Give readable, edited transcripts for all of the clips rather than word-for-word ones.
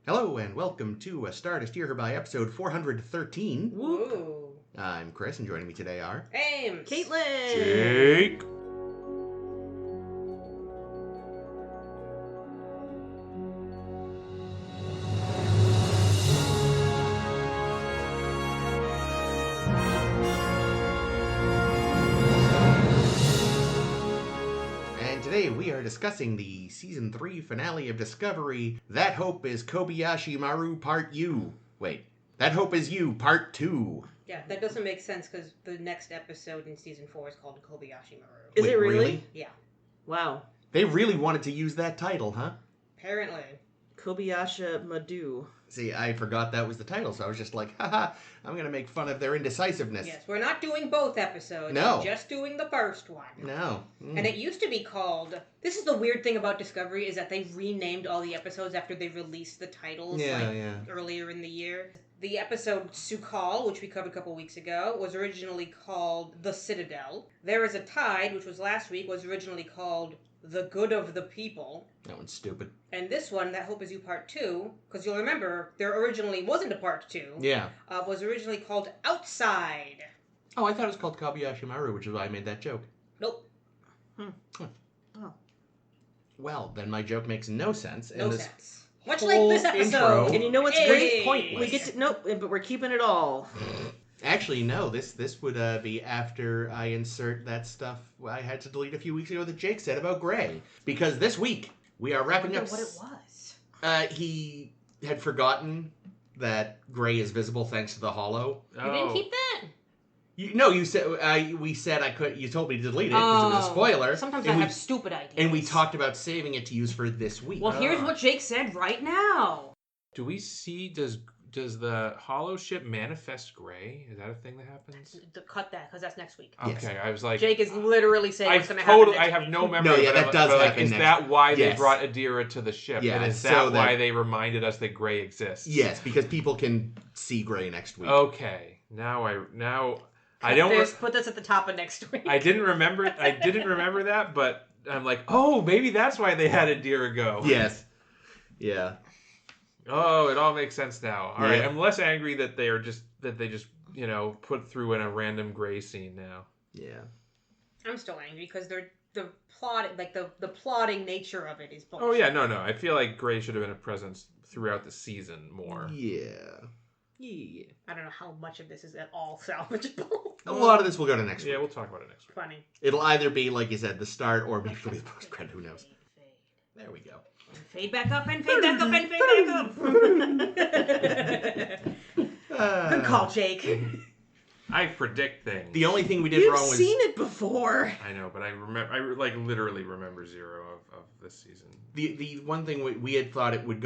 Hello and welcome to A Star to Steer Her By episode 413. Woo. I'm Chris and joining me today are... Ames. Caitlin. Jake. And today we are discussing the Season 3 finale of Discovery, That Hope is Kobayashi Maru Part U. Wait, That Hope is You Part 2. Yeah, that doesn't make sense because the next episode in season 4 is called Kobayashi Maru. Is Wait, it really? Yeah, Wow. They really wanted to use that title, huh? apparently. Kobayashi Madu. See, I forgot that was the title, so I was just like, haha, I'm going to make fun of their indecisiveness. Yes, we're not doing both episodes. No. We're just doing the first one. No. And it used to be called... This is the weird thing about Discovery, is that they renamed all the episodes after they released the titles earlier in the year. The episode Sukal, which we covered a couple weeks ago, was originally called The Citadel. There Is a Tide, which was last week, was originally called The Good of the People. That one's stupid. And this one, That Hope Is You Part 2, because you'll remember, there originally wasn't a Part 2. Yeah. Was originally called Outside. Oh, I thought it was called Kobayashi Maru, which is why I made that joke. Nope. Oh. Well, then my joke makes no sense. No this sense. Much like this whole episode. intro- And you know what's Hey. great? Pointless. We get to but we're keeping it all. Actually, no. This would be after I insert that stuff I had to delete a few weeks ago that Jake said about Gray. Because this week, we are wrapping up... what it was. He had forgotten that Gray is visible thanks to the Hollow. You didn't keep that? You said... we said I could... You told me to delete it because it was a spoiler. Sometimes and I we- have stupid ideas. And we talked about saving it to use for this week. Well, here's what Jake said right now. Do we see, does the hollow ship manifest Gray? Is that a thing that happens? Cut that, because that's next week. Yes. Okay, I was like... Jake is literally saying what's going to happen next I have week. no memory. No, yeah, but that I'm- does but like, happen Is next- that why Yes. they brought Adira to the ship? Yeah, and is so that why that- they reminded us that Gray exists? Yes, because people can see Gray next week. Okay, now I don't... Put this at the top of next week. I didn't remember that, but I'm like, oh, maybe that's why they had Adira go. Yes. Yeah. Oh, it all makes sense now. All right, Yeah. I'm less angry that they just put through in a random Gray scene now. Yeah. I'm still angry because the plot, like the plotting nature of it is bullshit. Oh yeah, no. I feel like Gray should have been a presence throughout the season more. Yeah. Yeah. I don't know how much of this is at all salvageable. A lot of this will go to next week. Yeah, we'll talk about it next week. Funny. It'll either be, like you said, the start, or maybe it'll be the post-credit. Who knows? There we go. Fade back up and fade back up and fade back up. Good call, Jake. I predict things. The only thing we did You've wrong was... seen it before. I know, but I literally remember zero of this season. The one thing we had thought it was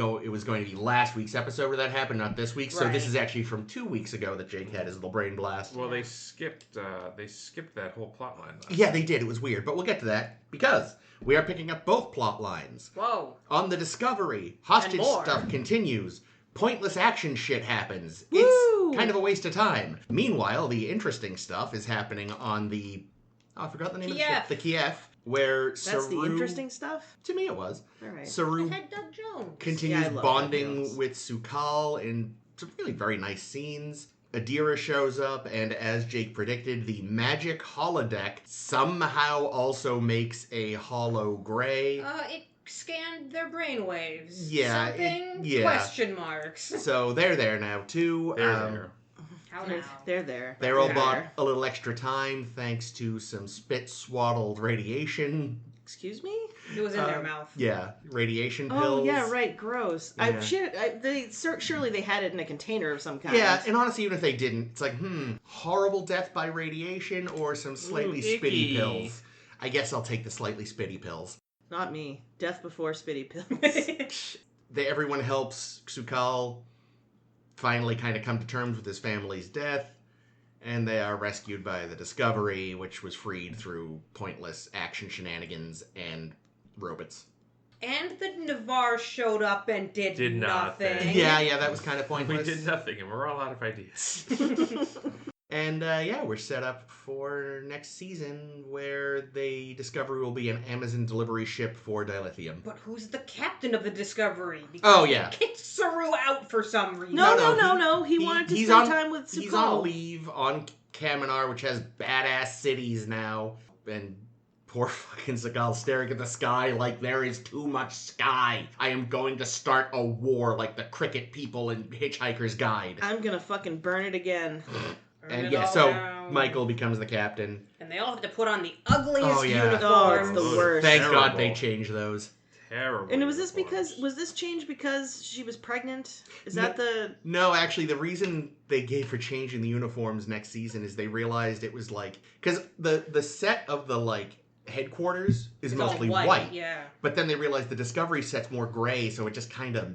going to be last week's episode where that happened, not this week. So this Right. is actually from 2 weeks ago that Jake had his little brain blast. Well, they skipped that whole plot line. Yeah, they did. It was weird. But we'll get to that because we are picking up both plot lines. Whoa. On the Discovery, hostage And more. stuff continues. Pointless action shit happens. Woo! It's kind of a waste of time. Meanwhile, the interesting stuff is happening on the... Oh, I forgot the name of the ship. The Kiev, where That's Saru... the interesting stuff. To me, it was. All right. Saru I had Doug Jones. continues Yeah, I love Doug bonding Jones. with Sukal in some really very nice scenes. Adira shows up, and as Jake predicted, the magic holodeck somehow also makes a hollow Gray. It scanned their brainwaves. Yeah, Something? yeah. Question marks. So they're there now, too. They're there. How now? They're there. They're all They're bought there. a little extra time thanks to some spit-swaddled radiation. Excuse me? It was in their mouth. Yeah, radiation pills. Oh yeah, right. Gross. Yeah. Surely they had it in a container of some kind. Yeah, and honestly, even if they didn't, it's like, horrible death by radiation or some slightly Ooh, spitty icky. pills. I guess I'll take the slightly spitty pills. Not me. Death before spitty pills. Everyone helps Sukal finally kind of come to terms with his family's death, and they are rescued by the Discovery, which was freed through pointless action shenanigans and robots. And the Navarre showed up and did nothing. Yeah, that was kind of We pointless. did nothing, and we're all out of ideas. And we're set up for next season where the Discovery will be an Amazon delivery ship for Dilithium. But who's the captain of the Discovery? Oh, yeah. They kicked Saru for some reason. No. He wanted to spend time with Sukal. He's on leave on Kaminar, which has badass cities now, and poor fucking Seagal staring at the sky like there is too much sky. I am going to start a war like the cricket people in Hitchhiker's Guide. I'm gonna fucking burn it again. And yeah, so Michael becomes the captain. And they all have to put on the ugliest uniforms. Oh, it's the worst. Thank God they changed those. Terrible. And was this change because she was pregnant? Is that the... No, actually, the reason they gave for changing the uniforms next season is they realized it was like... Because the set of the, like, headquarters is mostly white. Yeah. But then they realized the Discovery set's more gray, so it just kind of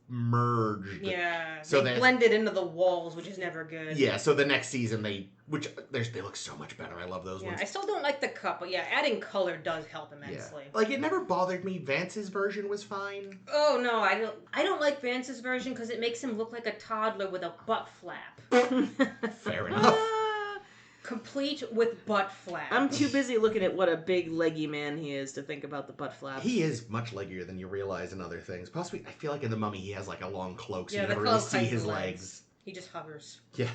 merged. Yeah. So they blended into the walls, which is never good. Yeah, so the next season they look so much better. I love those ones. I still don't like the cup, but yeah, adding color does help immensely. Yeah. Like, it never bothered me. Vance's version was fine. Oh no, I don't like Vance's version because it makes him look like a toddler with a butt flap. Fair enough. Complete with butt flap. I'm too busy looking at what a big leggy man he is to think about the butt flap. He is much leggier than you realize in other things. Possibly, I feel like in The Mummy he has like a long cloak, so you never really see his legs. He just hovers. Yeah.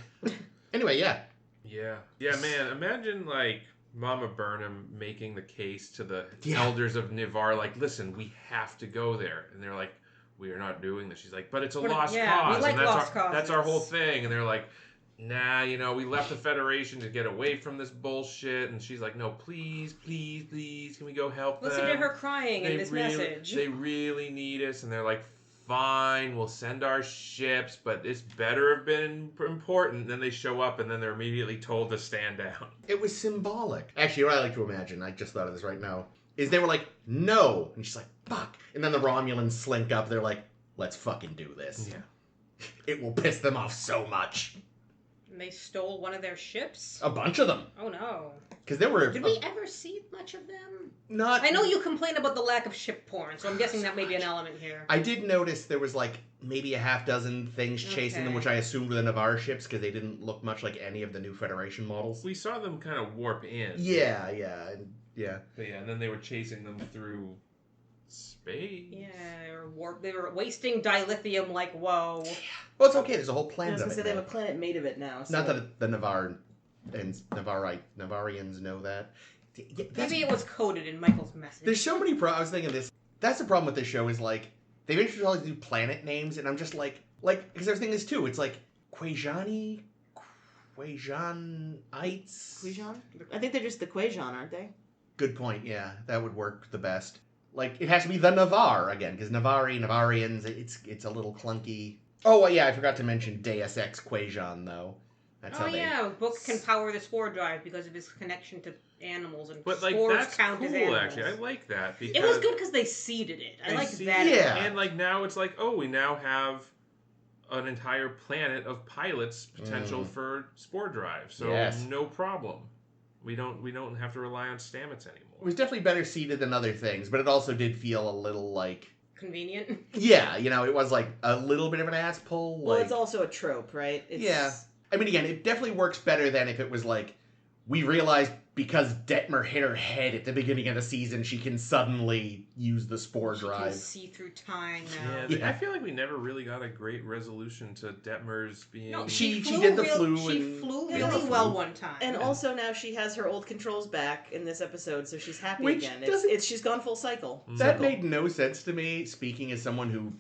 Anyway, yeah. Yeah, man. Imagine like Mama Burnham making the case to the elders of Nivar, like, listen, we have to go there, and they're like, we are not doing this. She's like, but it's a lost cause, we like and causes. that's our whole thing. And they're like, nah, we left the Federation to get away from this bullshit. And she's like, no, please, please, please, can we go help them? Listen to her crying in this message. They really need us. And they're like, fine, we'll send our ships, but it's better have been important. Then they show up, and then they're immediately told to stand down. It was symbolic. Actually, what I like to imagine, I just thought of this right now, is they were like, no. And she's like, fuck. And then the Romulans slink up. They're like, let's fucking do this. Yeah. It will piss them off so much. And they stole one of their ships? A bunch of them. Oh no. Because there were... Did we ever see much of them? Not... I know you complain about the lack of ship porn, so I'm guessing that may be an element here. I did notice there was like maybe a half dozen things chasing them, which I assumed were the Navarre ships because they didn't look much like any of the new Federation models. We saw them kind of warp in. Yeah. But yeah, and then they were chasing them through space. Yeah, they were wasting dilithium like whoa. Well, it's okay. There's a whole planet I was of going to it say they now. have a planet made of it now. So. Not that the Navarians know that. Yeah, maybe it was coded in Michael's message. There's so many I was thinking this. That's the problem with this show is like they've introduced all these new planet names, and I'm just like because I was thinking this too. It's like Quajanites. Quajan? I think they're just the Quajan, aren't they? Good point. Yeah, that would work the best. Like it has to be the Navarre again because Navarians. It's a little clunky. Oh well, yeah, I forgot to mention Deus Ex Quajan though. That's how Book can power the spore drive because of his connection to animals, and but like spores that's count cool. as animals. Actually, I like that because it was good because they seeded it. I like that. Yeah, and like now it's like we now have an entire planet of pilots potential for spore drive. So no problem. We don't have to rely on Stamets anymore. It was definitely better seated than other things, but it also did feel a little like convenient. Yeah, it was like a little bit of an ass pull. Well, it's also a trope, right? Yeah. I mean, again, it definitely works better than if it was like, we realized because Detmer hit her head at the beginning of the season, she can suddenly use the spore drive. She can see through time now. Yeah, I feel like we never really got a great resolution to Detmer's being... No, she did the flu. She flew really well one time. And also now she has her old controls back in this episode, so she's happy Which again. She's gone full cycle. That made no sense to me, speaking as someone who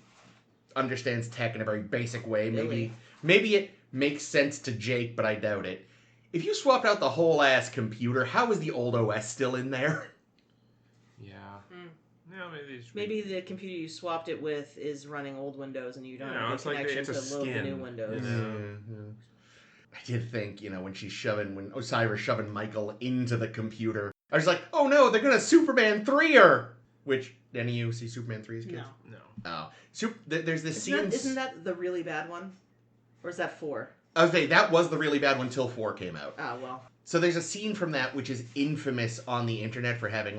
understands tech in a very basic way. Maybe it makes sense to Jake, but I doubt it. If you swapped out the whole ass computer, how is the old OS still in there? Yeah. No, maybe the computer you swapped it with is running old Windows and you don't have a connection to load the new Windows. I did think, when Osiris shoving Michael into the computer, I was like, oh no, they're gonna Superman 3 her! Which, any of you see Superman 3 as kids? No. Oh. There's this scene... Isn't that the really bad one? Or is that 4? Okay, that was the really bad one till 4 came out. Oh, well. So there's a scene from that which is infamous on the internet for having,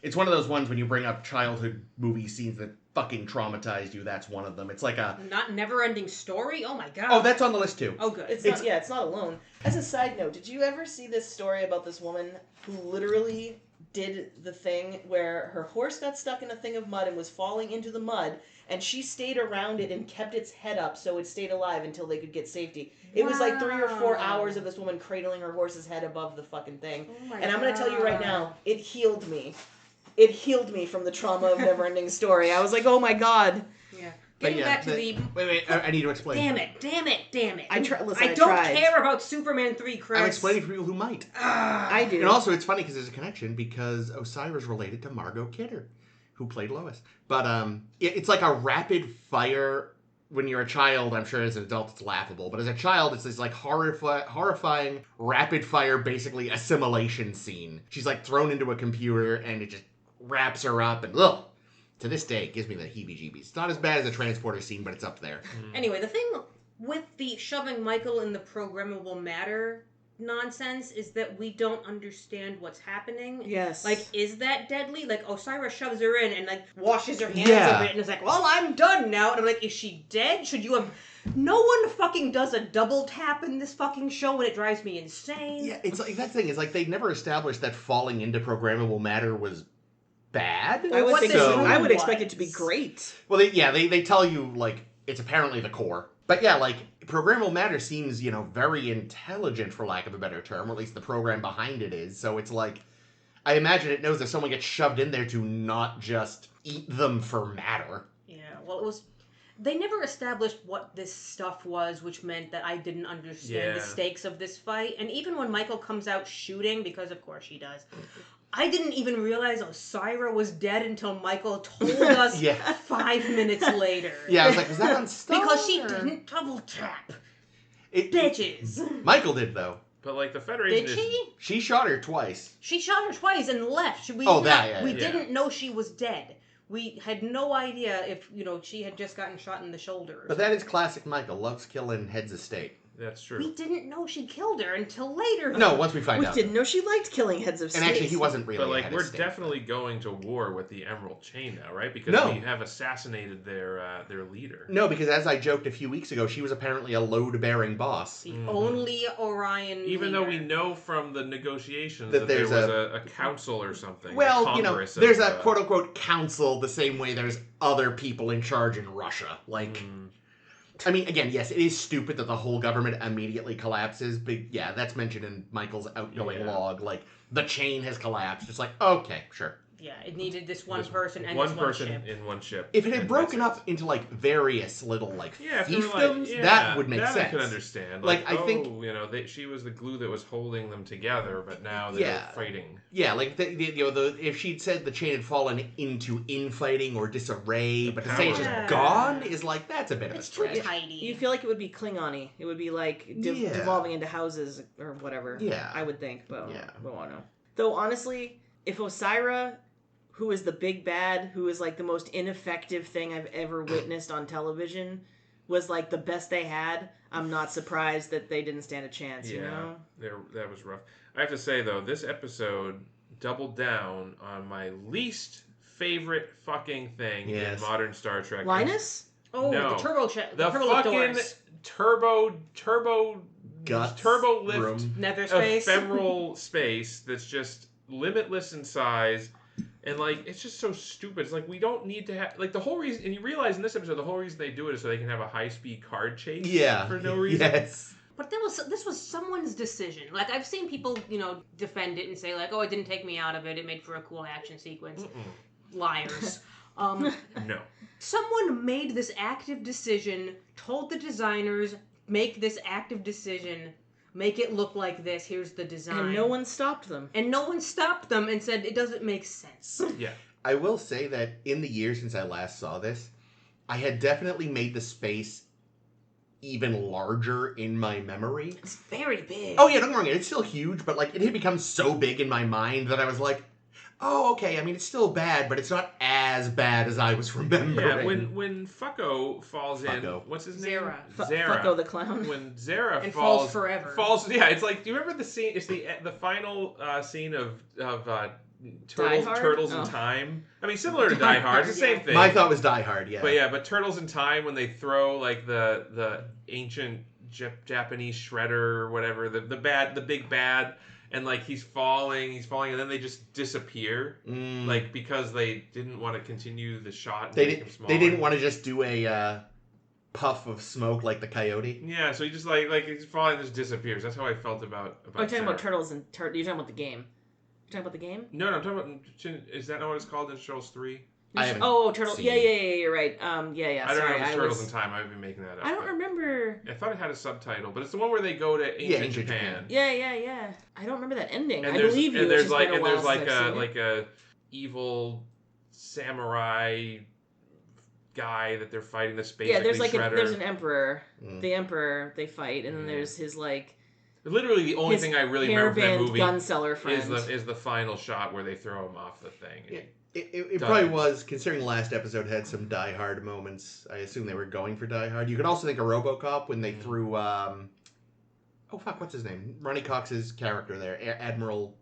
it's one of those ones when you bring up childhood movie scenes that fucking traumatized you, that's one of them. It's like a... Not Never-Ending Story? Oh my god. Oh, that's on the list too. Oh, good. It's not alone. As a side note, did you ever see this story about this woman who literally did the thing where her horse got stuck in a thing of mud and was falling into the mud, and she stayed around it and kept its head up so it stayed alive until they could get safety. It was like 3 or 4 hours of this woman cradling her horse's head above the fucking thing. Oh and I'm going to tell you right now, it healed me. It healed me from the trauma of Neverending Story. I was like, oh my god. Yeah. Getting back to Wait, I need to explain. Damn it. I don't tried. care about Superman 3, Chris. I'm explaining for people who might. I do. And also, it's funny because there's a connection because Osira's related to Margot Kidder, who played Lois. But it's like a rapid fire. When you're a child, I'm sure as an adult it's laughable, but as a child, it's this like horrifying rapid fire, basically assimilation scene. She's like thrown into a computer and it just wraps her up and ugh. To this day, it gives me the heebie-jeebies. It's not as bad as the transporter scene, but it's up there. Anyway, the thing with the shoving Michael in the programmable matter nonsense is that we don't understand what's happening. Yes. Like, is that deadly? Like, Osira shoves her in and, like, washes her hands of it and is like, well, I'm done now. And I'm like, is she dead? Should you have... No one fucking does a double tap in this fucking show and it drives me insane. Yeah, it's like, that thing is like, they never established that falling into programmable matter was bad. I would expect it to be great. Well, they tell you, like, it's apparently the core. But yeah, like, programmable matter seems, very intelligent, for lack of a better term, or at least the program behind it is. So it's like, I imagine it knows that someone gets shoved in there to not just eat them for matter. Yeah, well, they never established what this stuff was, which meant that I didn't understand the stakes of this fight. And even when Michael comes out shooting, because of course she does, I didn't even realize Osira was dead until Michael told us 5 minutes later. Yeah, I was like, was that on Star? Because she didn't double tap. Bitches. Michael did, though. But, like, the Federation Did she? She shot her twice. She shot her twice and left. We didn't know she was dead. We had no idea if, she had just gotten shot in the shoulder. But that is classic Michael. Loves killing heads of state. That's true. We didn't know she killed her until later. No, once we find out. We didn't know she liked killing heads of state. And actually, he wasn't really. But like, we're definitely going to war with the Emerald Chain now, right? Because we have assassinated their leader. No, because as I joked a few weeks ago, she was apparently a load-bearing boss. The only Orion. Even leader. though we know from the negotiations that there was a council or something. Well, there's a quote-unquote council the same way there's other people in charge in Russia. Like. I mean, again, yes, it is stupid that the whole government immediately collapses, but yeah, that's mentioned in Michael's outgoing log. Like, the chain has collapsed. It's like, okay, sure. Yeah, it needed this one person and one this person ship. in one ship. If it had broken up into like various little like fiefdoms, like, that would make sense. I could understand. Like I think she was the glue that was holding them together, but now they're fighting. Yeah, like if she'd said the chain had fallen into infighting or disarray, but to say it's just gone is like that's a bit of a stretch. Too tidy. You feel like it would be Klingon-y. It would be like devolving into houses or whatever. Yeah, I would think, but we won't know. Though honestly, if Osira, who is the big bad, who is like the most ineffective thing I've ever witnessed on television, was like the best they had, I'm not surprised that they didn't stand a chance, you know? That was rough. I have to say, though, this episode doubled down on my least favorite fucking thing in modern Star Trek. Linus? No. The turbo the fucking turbo lift room. Nether space. Ephemeral space that's just limitless in size. And, like, it's just so stupid. It's like, we don't need to have... Like, the whole reason... And you realize in this episode, the whole reason they do it is so they can have a high-speed card chase. Yeah. For no reason. Yes. But this was someone's decision. Like, I've seen people, defend it and say, like, oh, it didn't take me out of it. It made for a cool action sequence. Liars. No. Someone made this active decision, told the designers, make this active decision... Make it look like this. Here's the design. And no one stopped them. And no one stopped them and said, it doesn't make sense. Yeah. I will say that in the years since I last saw this, I had definitely made the space even larger in my memory. It's very big. Oh, yeah, don't get me wrong. It's still huge, but, like, it had become so big in my mind that I was like, oh, okay, I mean, it's still bad, but it's not as bad as I was remembering. Yeah, when Fucko falls in, what's his name? Zara. Fucko the clown. When Zara and falls forever. Yeah, it's like, do you remember the scene? It's the final scene of Turtles in Time. I mean, similar to Die Hard, it's the same thing. My thought was Die Hard, yeah. But Turtles in Time, when they throw, like, the ancient Japanese shredder or whatever, the big bad... and like he's falling, and then they just disappear, like because they didn't want to continue the shot. And make him smaller. They didn't want to just do a puff of smoke like the coyote. Yeah, so he just like he's falling, and just disappears. That's how I felt about. You're talking about turtles and you're talking about the game. You're talking about the game? No, I'm talking about. Is that not what it's called in Turtles 3? Turtles. Yeah, you're right. Yeah. I don't know if it's Turtles in Time. I've been making that up. I don't remember. I thought it had a subtitle, but it's the one where they go to ancient Japan. Yeah. I don't remember that ending. And I believe you. And there's like a evil samurai guy that they're fighting. The space. Yeah, there's there's an emperor. The emperor they fight, and then there's his like. Literally, the only thing I really remember from that movie gun seller friend is the final shot where they throw him off the thing. Yeah. It probably was, considering the last episode had some Die Hard moments. I assume they were going for Die Hard. You could also think of RoboCop when they threw, what's his name? Ronnie Cox's character there, Admiral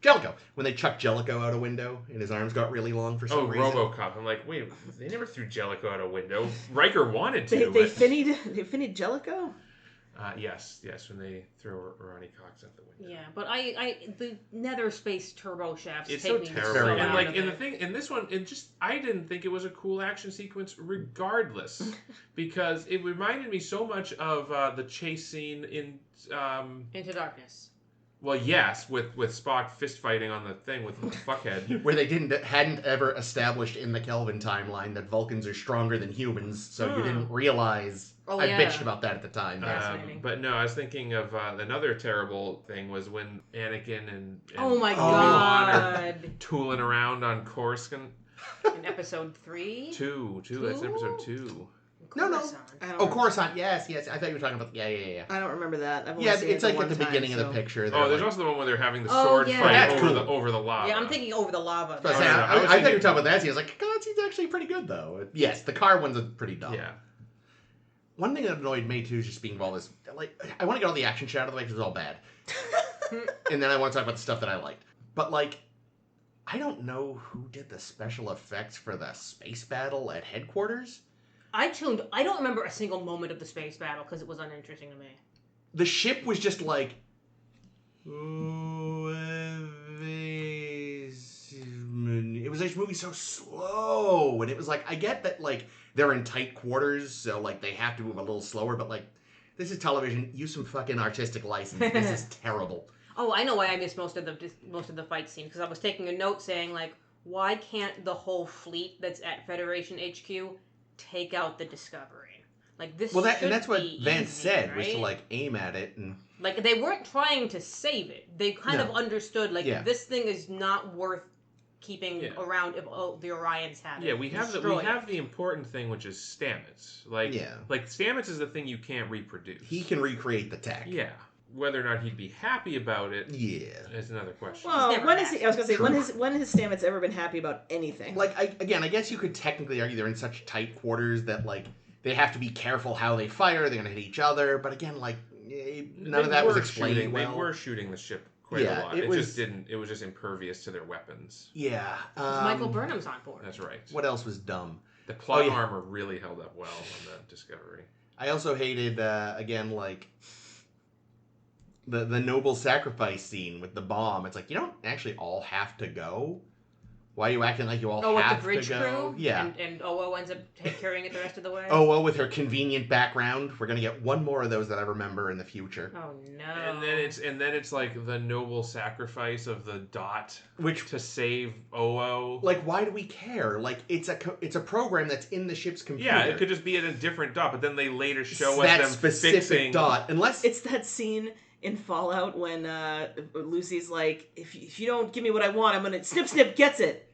Jellicoe. When they chucked Jellicoe out a window and his arms got really long for some reason. Oh, RoboCop. I'm like, wait, they never threw Jellicoe out a window. Riker wanted to. They finnied Jellicoe? Yes, when they throw Ronnie Cox out the window. Yeah, but the nether space turbo shafts. It's take so me terrible. And like in in this one, I didn't think it was a cool action sequence, regardless, because it reminded me so much of the chase scene in Into Darkness. Well, yes, with Spock fist fighting on the thing with the fuckhead, where they hadn't ever established in the Kelvin timeline that Vulcans are stronger than humans, so you didn't realize. I bitched about that at the time. But no, I was thinking of another terrible thing was when Anakin and oh my God are tooling around on Coruscant. In episode 3? 2. That's episode 2. Coruscant. No. Coruscant. Yes. I thought you were talking about. Yeah. I don't remember that. It's like at the beginning of the picture. There's also the one where they're having the sword fight over the lava. Yeah, I'm thinking over the lava. I thought you were talking about that scene. I was like, God, that scene's actually pretty good though. Yes, the car one's pretty dumb. Yeah. One thing that annoyed me too is just being all this. Like, I want to get all the action shit out of the way because it's all bad, and then I want to talk about the stuff that I liked. But like, I don't know who did the special effects for the space battle at headquarters. I don't remember a single moment of the space battle because it was uninteresting to me. The ship was just like, it was like moving so slow, and it was like, I get that like they're in tight quarters, so like they have to move a little slower, but like this is television. Use some fucking artistic license. This is terrible. Oh, I know why I missed most of the fight scene because I was taking a note saying like, why can't the whole fleet that's at Federation HQ take out the Discovery? Like this. Well, that's what Vance said, right? was to like aim at it and like they weren't trying to save it. They kind of understood like this thing is not worth keeping around if the Orions have it. Yeah, we have the important thing, which is Stamets. Like Stamets is the thing you can't reproduce. He can recreate the tech. Yeah. Whether or not he'd be happy about it, is another question. Well, when has Stamets ever been happy about anything? Like, I guess you could technically argue they're in such tight quarters that like they have to be careful how they fire. They're gonna hit each other, but again, like none of that was explained well. They were shooting the ship quite a lot. It was just impervious to their weapons. Yeah, Michael Burnham's on board. That's right. What else was dumb? The plot armor really held up well on the Discovery. I also hated again like. The noble sacrifice scene with the bomb. It's like, you don't actually all have to go. Why are you acting like you all have with the to go? Crew? Yeah. And OO ends up carrying it the rest of the way? OO with her convenient background. We're going to get one more of those that I remember in the future. Oh, no. And then it's like the noble sacrifice of the Dot to save OO. Like, why do we care? Like, it's a program that's in the ship's computer. Yeah, it could just be at a different Dot, but then they later show us that them specific fixing Dot. Unless it's that scene in Fallout when Lucy's like, if you don't give me what I want, I'm gonna snip gets it.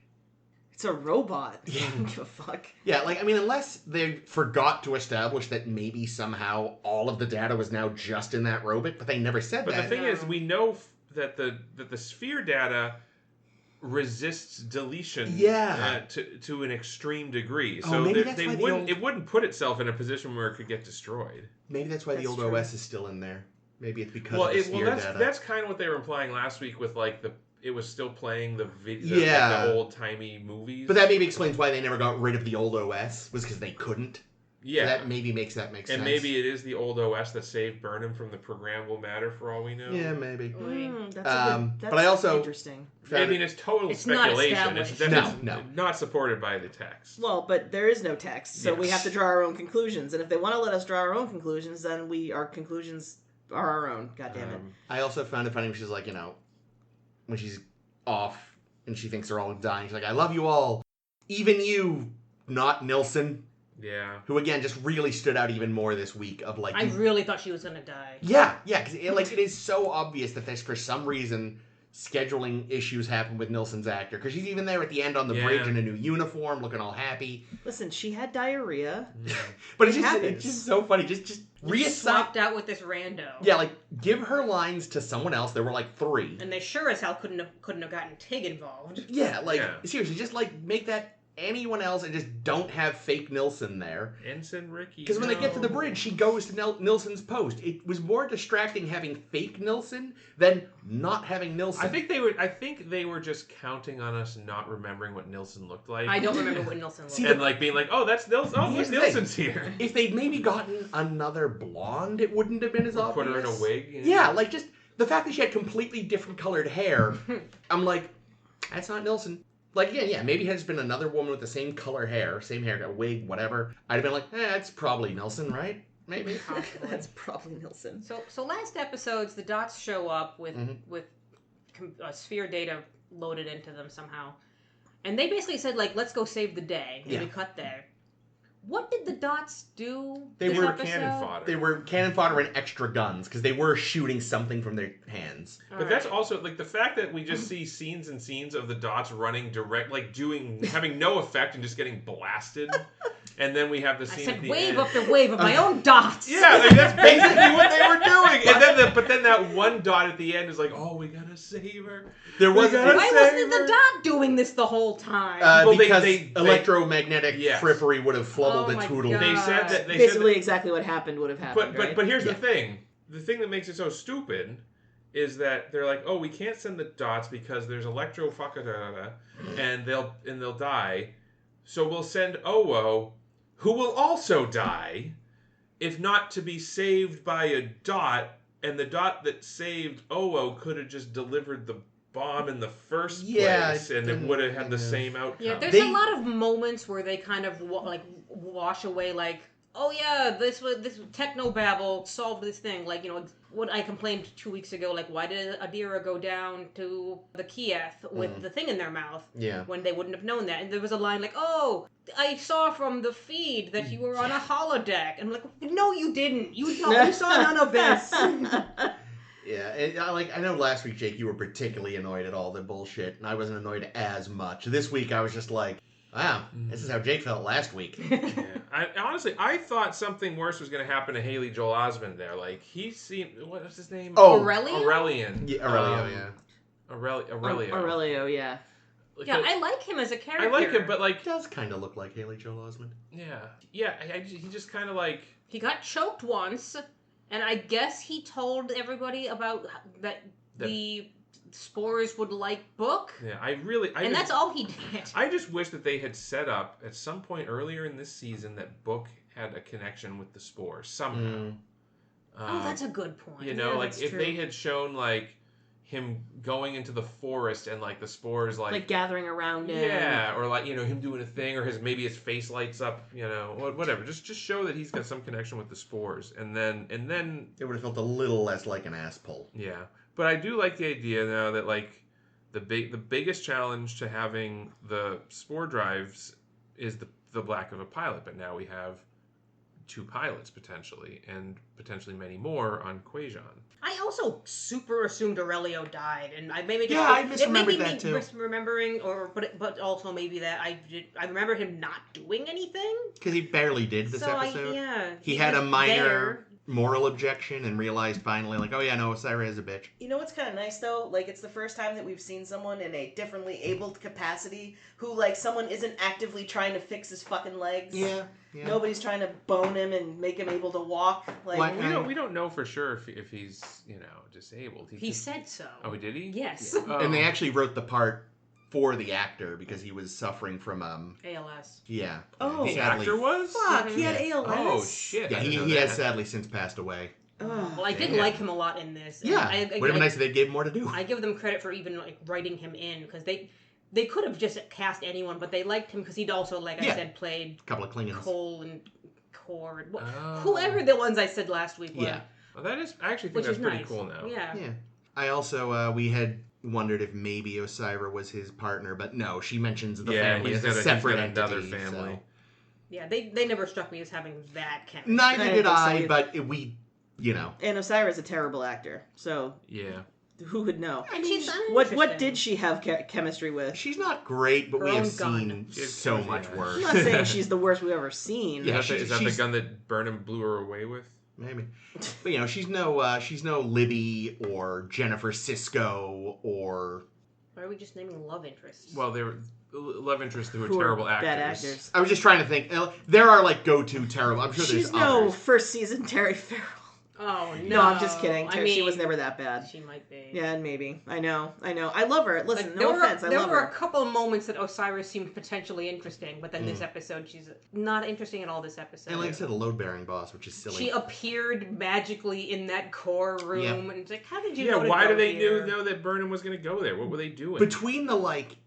It's a robot. Yeah. I don't give a fuck. Yeah, like, I mean, unless they forgot to establish that maybe somehow all of the data was now just in that robot, but they never said that. But the thing is, we know that the sphere data resists deletion to an extreme degree. So it wouldn't put itself in a position where it could get destroyed. Maybe that's why the old OS is still in there. Maybe it's because of the sphere data. That's kind of what they were implying last week with like it was still playing the old timey movies. But that maybe explains why they never got rid of the old OS, was because they couldn't. Yeah. So that maybe makes that make sense. And maybe it is the old OS that saved Burnham from the programmable matter, for all we know. Yeah, maybe. That's but I also interesting. I mean, it's total It's not speculation. established. No. Not supported by the text. Well, but there is no text, so we Yes. have to draw our own conclusions. And if they want to let us draw our own conclusions, then our conclusions are our own. God damn it. I also found it funny when she's like, when she's off and she thinks they're all dying, she's like, I love you all. Even you, not Nilsson. Yeah. Who, again, just really stood out even more this week of, like... I really thought she was going to die. Yeah, because it is so obvious that there's, for some reason, scheduling issues happen with Nilsson's actor. Because she's even there at the end on the bridge in a new uniform, looking all happy. Listen, she had diarrhea. But it's just so funny. Just reassign... Swapped out with this rando. Yeah, like, give her lines to someone else. There were, like, 3. And they sure as hell couldn't have gotten Tig involved. Yeah, seriously, just, like, make that anyone else and just don't have fake Nilsson there. Ensign Ricky. Because when they get to the bridge, she goes to Nilsson's post. It was more distracting having fake Nilsson than not having Nilsson. I think they were just counting on us not remembering what Nilsson looked like. I don't remember what Nilsson looked like. And like being like, oh, that's Nilsson. Oh, look, Nilsson's here. If they'd maybe gotten another blonde, it wouldn't have been as obvious. Put her in a wig. Yeah, like just the fact that she had completely different colored hair. I'm like, that's not Nilsson. Like, yeah, maybe it has been another woman with the same color hair, same haircut, wig, whatever. I'd have been like, that's probably Nilsson, right? Maybe. That's probably Nilsson. So last episodes, the dots show up with sphere data loaded into them somehow. And they basically said, like, let's go save the day. And we cut there. What did the dots do this episode? Cannon fodder. They were cannon fodder and extra guns, because they were shooting something from their hands. But that's also, like, the fact that we just see scenes and scenes of the dots running direct, like, having no effect and just getting blasted. And then we have the scene at the wave end. after wave of my own dots. Yeah, like, that's basically what they were doing. And then but then that one dot at the end is like, oh, we gotta save her. Why wasn't the dot doing this the whole time? Because electromagnetic frippery would have flumbled its hoodle. They said that basically exactly what happened would have happened. But here's the thing. The thing that makes it so stupid is that they're like, oh, we can't send the dots because there's electro and they'll die. So we'll send Owo, who will also die, if not to be saved by a dot, and the dot that saved Owo could have just delivered the bomb in the first place, and it would have had the same outcome. Yeah, there's a lot of moments where they kind of wash away, like, oh yeah, this technobabble solved this thing. Like, what I complained 2 weeks ago, like, why did Adira go down to the Kiev with the thing in their mouth? Yeah. When they wouldn't have known that. And there was a line like, oh, I saw from the feed that you were on a holodeck. And I'm like, no, you didn't. You saw none of this. Yeah, and I know last week, Jake, you were particularly annoyed at all the bullshit, and I wasn't annoyed as much. This week, I was just like, wow, this is how Jake felt last week. Honestly, I thought something worse was going to happen to Haley Joel Osment there. Like, he seemed... What was his name? Oh, Aurelian. Yeah, Aurelio, yeah. Aurelio, yeah. Yeah, I like him as a character. I like him, but like... He does kind of look like Haley Joel Osment. Yeah, he just kind of like... He got choked once, and I guess he told everybody about that the spores would like Book. Yeah, and that's all he did. I just wish that they had set up at some point earlier in this season that Book had a connection with the spores somehow. That's a good point. If they had shown like him going into the forest and like the spores like gathering around him. Yeah, or like him doing a thing, or maybe his face lights up. Whatever. Just show that he's got some connection with the spores, and then it would have felt a little less like an ass pull. Yeah. But I do like the idea now that like the biggest challenge to having the spore drives is the lack of a pilot. But now we have 2 pilots potentially, and potentially many more on Quajon. I also super assumed Aurelio died, and I maybe just I misremembered that too. Misremembering, but also maybe that I remember him not doing anything because he barely did this episode. He had a minor moral objection and realized finally, like, oh yeah, no, Saru is a bitch. You know what's kind of nice though? Like, it's the first time that we've seen someone in a differently abled capacity who, like, someone isn't actively trying to fix his fucking legs. Yeah. Nobody's trying to bone him and make him able to walk. Like, we don't know for sure if he's disabled. He said so. Oh, did he? Yes. Yeah. And they actually wrote the part for the actor because he was suffering from ALS. Yeah. Oh, The actor was? Fuck, he had ALS. Oh shit! Yeah, I didn't know he that. has sadly since passed away. Well, I did Damn. like him a lot in this. And Yeah, I, would have been nice if they gave him more to do. I give them credit for even like writing him in because they could have just cast anyone, but they liked him because he'd also, like I said, played A couple of Klingons. Cole and Cord, Oh. whoever the ones I said last week were. Yeah. Well, that is. I actually think Which that's is pretty nice. cool now. Yeah. Yeah. I also we had wondered if maybe Osira was his partner, but no, she mentions the family he's as got a separate he's got another entity. family. So. Yeah, they never struck me as having that chemistry. Neither I did think so I, either. but we, you know. And Osira's a terrible actor, so Yeah. who would know? And she's What did she have chemistry with? She's not great, but Her we have own seen gun. so much Yeah. worse. I'm not saying she's the worst we've ever seen. Yeah, Is that the she's- gun that Burnham blew her away with? Maybe. But, you know, she's no Libby or Jennifer Sisko or... Why are we just naming love interests? Well, they were love interests who are Who are terrible actors. bad actors. I was just trying to think. There are, like, go-to terrible... I'm sure She's there's no others. first season Terry Farrell. oh no! No, I'm just kidding. I mean, She was never that bad. She might be. Yeah, maybe. I know. I love her. Listen, Like, no offense. I there love were her. a couple of moments that Osiris seemed potentially interesting, but then Mm. this episode, she's not interesting at all. This episode, And like I said, a load-bearing boss, which is silly. she appeared magically in that core room, Yeah. and it's like, how did you Yeah, know to why go do they here? know that Burnham was going to go there? What were they doing? Between the like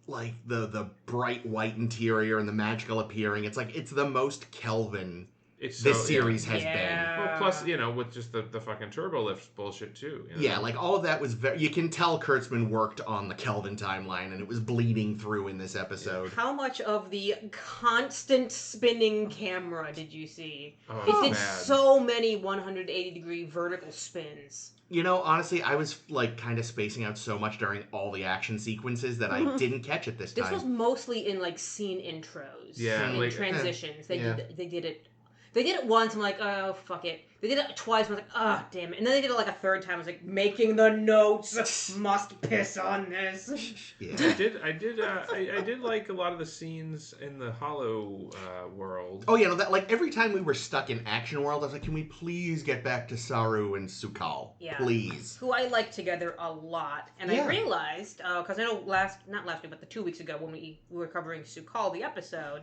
the bright white interior and the magical appearing, it's like it's the most Kelvin It's this so- series has Yeah. been. Well, plus, with just the fucking turbo lift bullshit, too. you know? Yeah, like all of that was very. You can tell Kurtzman worked on the Kelvin timeline, and it was bleeding through in this episode. How much of the constant spinning camera did you see? Oh, It did bad. so many 180-degree vertical spins. You know, honestly, I was like kind of spacing out so much during all the action sequences that I didn't catch it this This time. was mostly in like scene intros, Yeah, and like- transitions. They yeah. did it. They did it once. I'm like, oh fuck it. They did it twice. I was like, oh damn it. And then they did it like a third time. I was like, making the notes. Must piss on this. Yeah. I did like a lot of the scenes in the Hollow world. Oh yeah, no, that like every time we were stuck in action world, I was like, can we please get back to Saru and Sukal? Yeah. Please. Who I like together a lot. And Yeah. I realized, because I know not last week, but the 2 weeks ago when we were covering Sukal, the episode,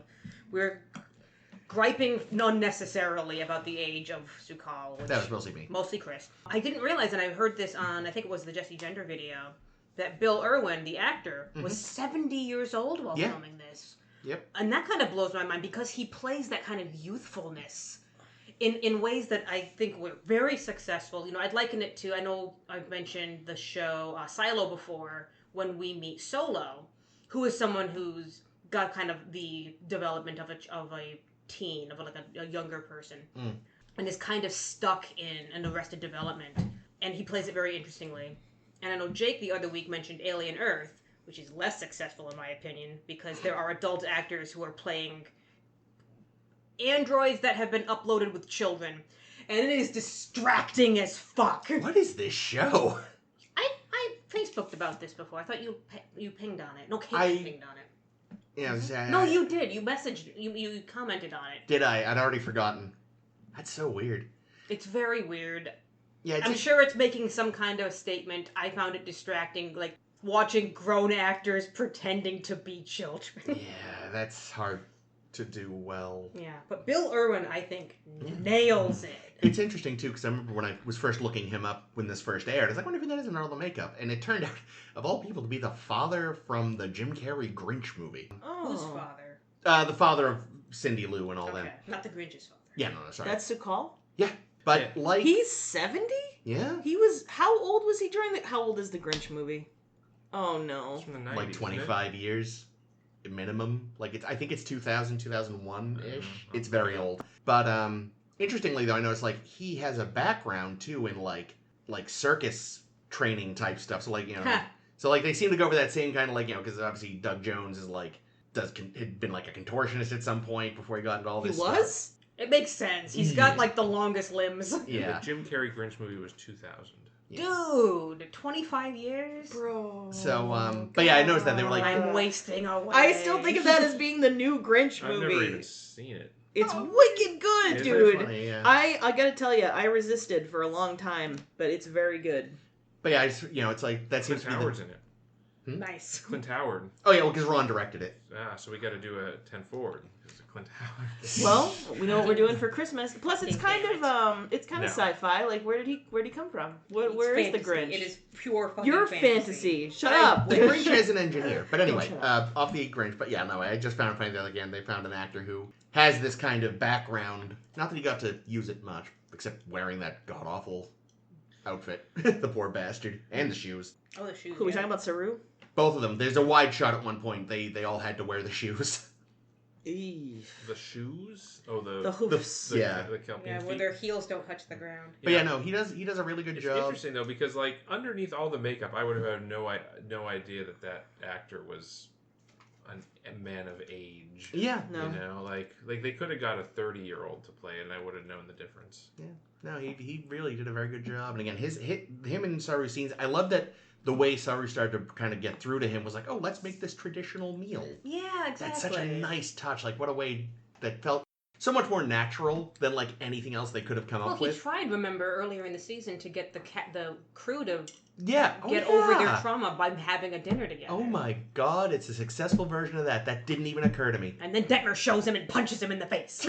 we were griping unnecessarily about the age of Sukal. Which, That was mostly me. mostly Chris. I didn't realize, and I heard this on, I think it was the Jesse Gender video, that Bill Irwin, the actor, was 70 years old while Yeah. filming this. Yep. And that kind of blows my mind because he plays that kind of youthfulness in ways that I think were very successful. I'd liken it to, I know I've mentioned the show Silo before, when we meet Solo, who is someone who's got kind of the development of a teen, of like a younger person, and is kind of stuck in an Arrested Development, and he plays it very interestingly. And I know Jake the other week mentioned Alien Earth, which is less successful in my opinion, because there are adult actors who are playing androids that have been uploaded with children, and it is distracting as fuck. What is this show? I Facebooked about this before. I thought you pinged on it. No, Kate pinged on it. Yeah, No, you did. You messaged. You commented on it. Did I? I'd already forgotten. That's so weird. It's very weird. Yeah, I'm sure it's making some kind of statement. I found it distracting, like watching grown actors pretending to be children. Yeah, that's hard to do well. Yeah, but Bill Irwin, I think, nails it. It's interesting, too, because I remember when I was first looking him up when this first aired, I was like, I wonder if that is in all the makeup. And it turned out, of all people, to be the father from the Jim Carrey Grinch movie. Whose father? The father of Cindy Lou and all them. Okay, not the Grinch's father. Yeah, no, sorry. That's Sukal? Yeah, but like... He's 70? Yeah? He was... How old was he during the... How old is the Grinch movie? Oh, no. It's from the 90s, Like 25 years minimum. Like, I think it's 2000, 2001-ish. It's very old. But, interestingly, though, I noticed, like, he has a background, too, in, like circus training type stuff. So, like, so, like, they seem to go over that same kind of, like, because obviously Doug Jones is, like, had been, like, a contortionist at some point before he got into all this He was? stuff. It makes sense. He's got, like, the longest limbs. Yeah. The Jim Carrey Grinch movie was 2000. Yeah. Dude, 25 years? Bro. So, but yeah, I noticed that they were like... I'm wasting away. I still think of that as being the new Grinch I've movie. never even seen it. It's wicked good, It's dude. funny, yeah. I gotta tell you, I resisted for a long time, but it's very good. But yeah, it's like, that seems Chris to be Howard's in it. Nice. Clint Howard. Oh yeah, well, because Ron directed it. So we got to do a 10 forward because of Clint Howard. Well, we know what we're doing for Christmas. Plus, it's kind of No. sci-fi. Like, where did he come from? Where is the Grinch? It is pure fucking Your fantasy. Shut up. The Grinch is an engineer. But anyway, Shut up. off the Grinch. But yeah, no, I just found it funny that again they found an actor who has this kind of background. Not that he got to use it much, except wearing that god-awful outfit. The poor bastard. And the shoes. Oh, the shoes. Who are we talking about? Saru? Both of them. There's a wide shot at one point. They all had to wear the shoes. Eee. The shoes? Oh, The hoofs. the Yeah. Kelpian Yeah, where feet. their heels don't touch the ground. But yeah, no, he does a really good It's job. interesting though because like underneath all the makeup, I would have had no idea that actor was a man of age. Yeah. No. You know, like they could have got a 30-year-old to play, and I would have known the difference. Yeah. No, he really did a very good job. And again, him and Saru scenes, I love that the way Saru started to kind of get through to him was like, oh, let's make this traditional meal. Yeah, exactly. That's such a nice touch. Like, what a way that felt so much more natural than like anything else they could have come up Well, he with. tried, remember, earlier in the season to get the crew to Yeah. get over their trauma by having a dinner together. Oh my god, it's a successful version of that. That didn't even occur to me. And then Detmer shows him and punches him in the face.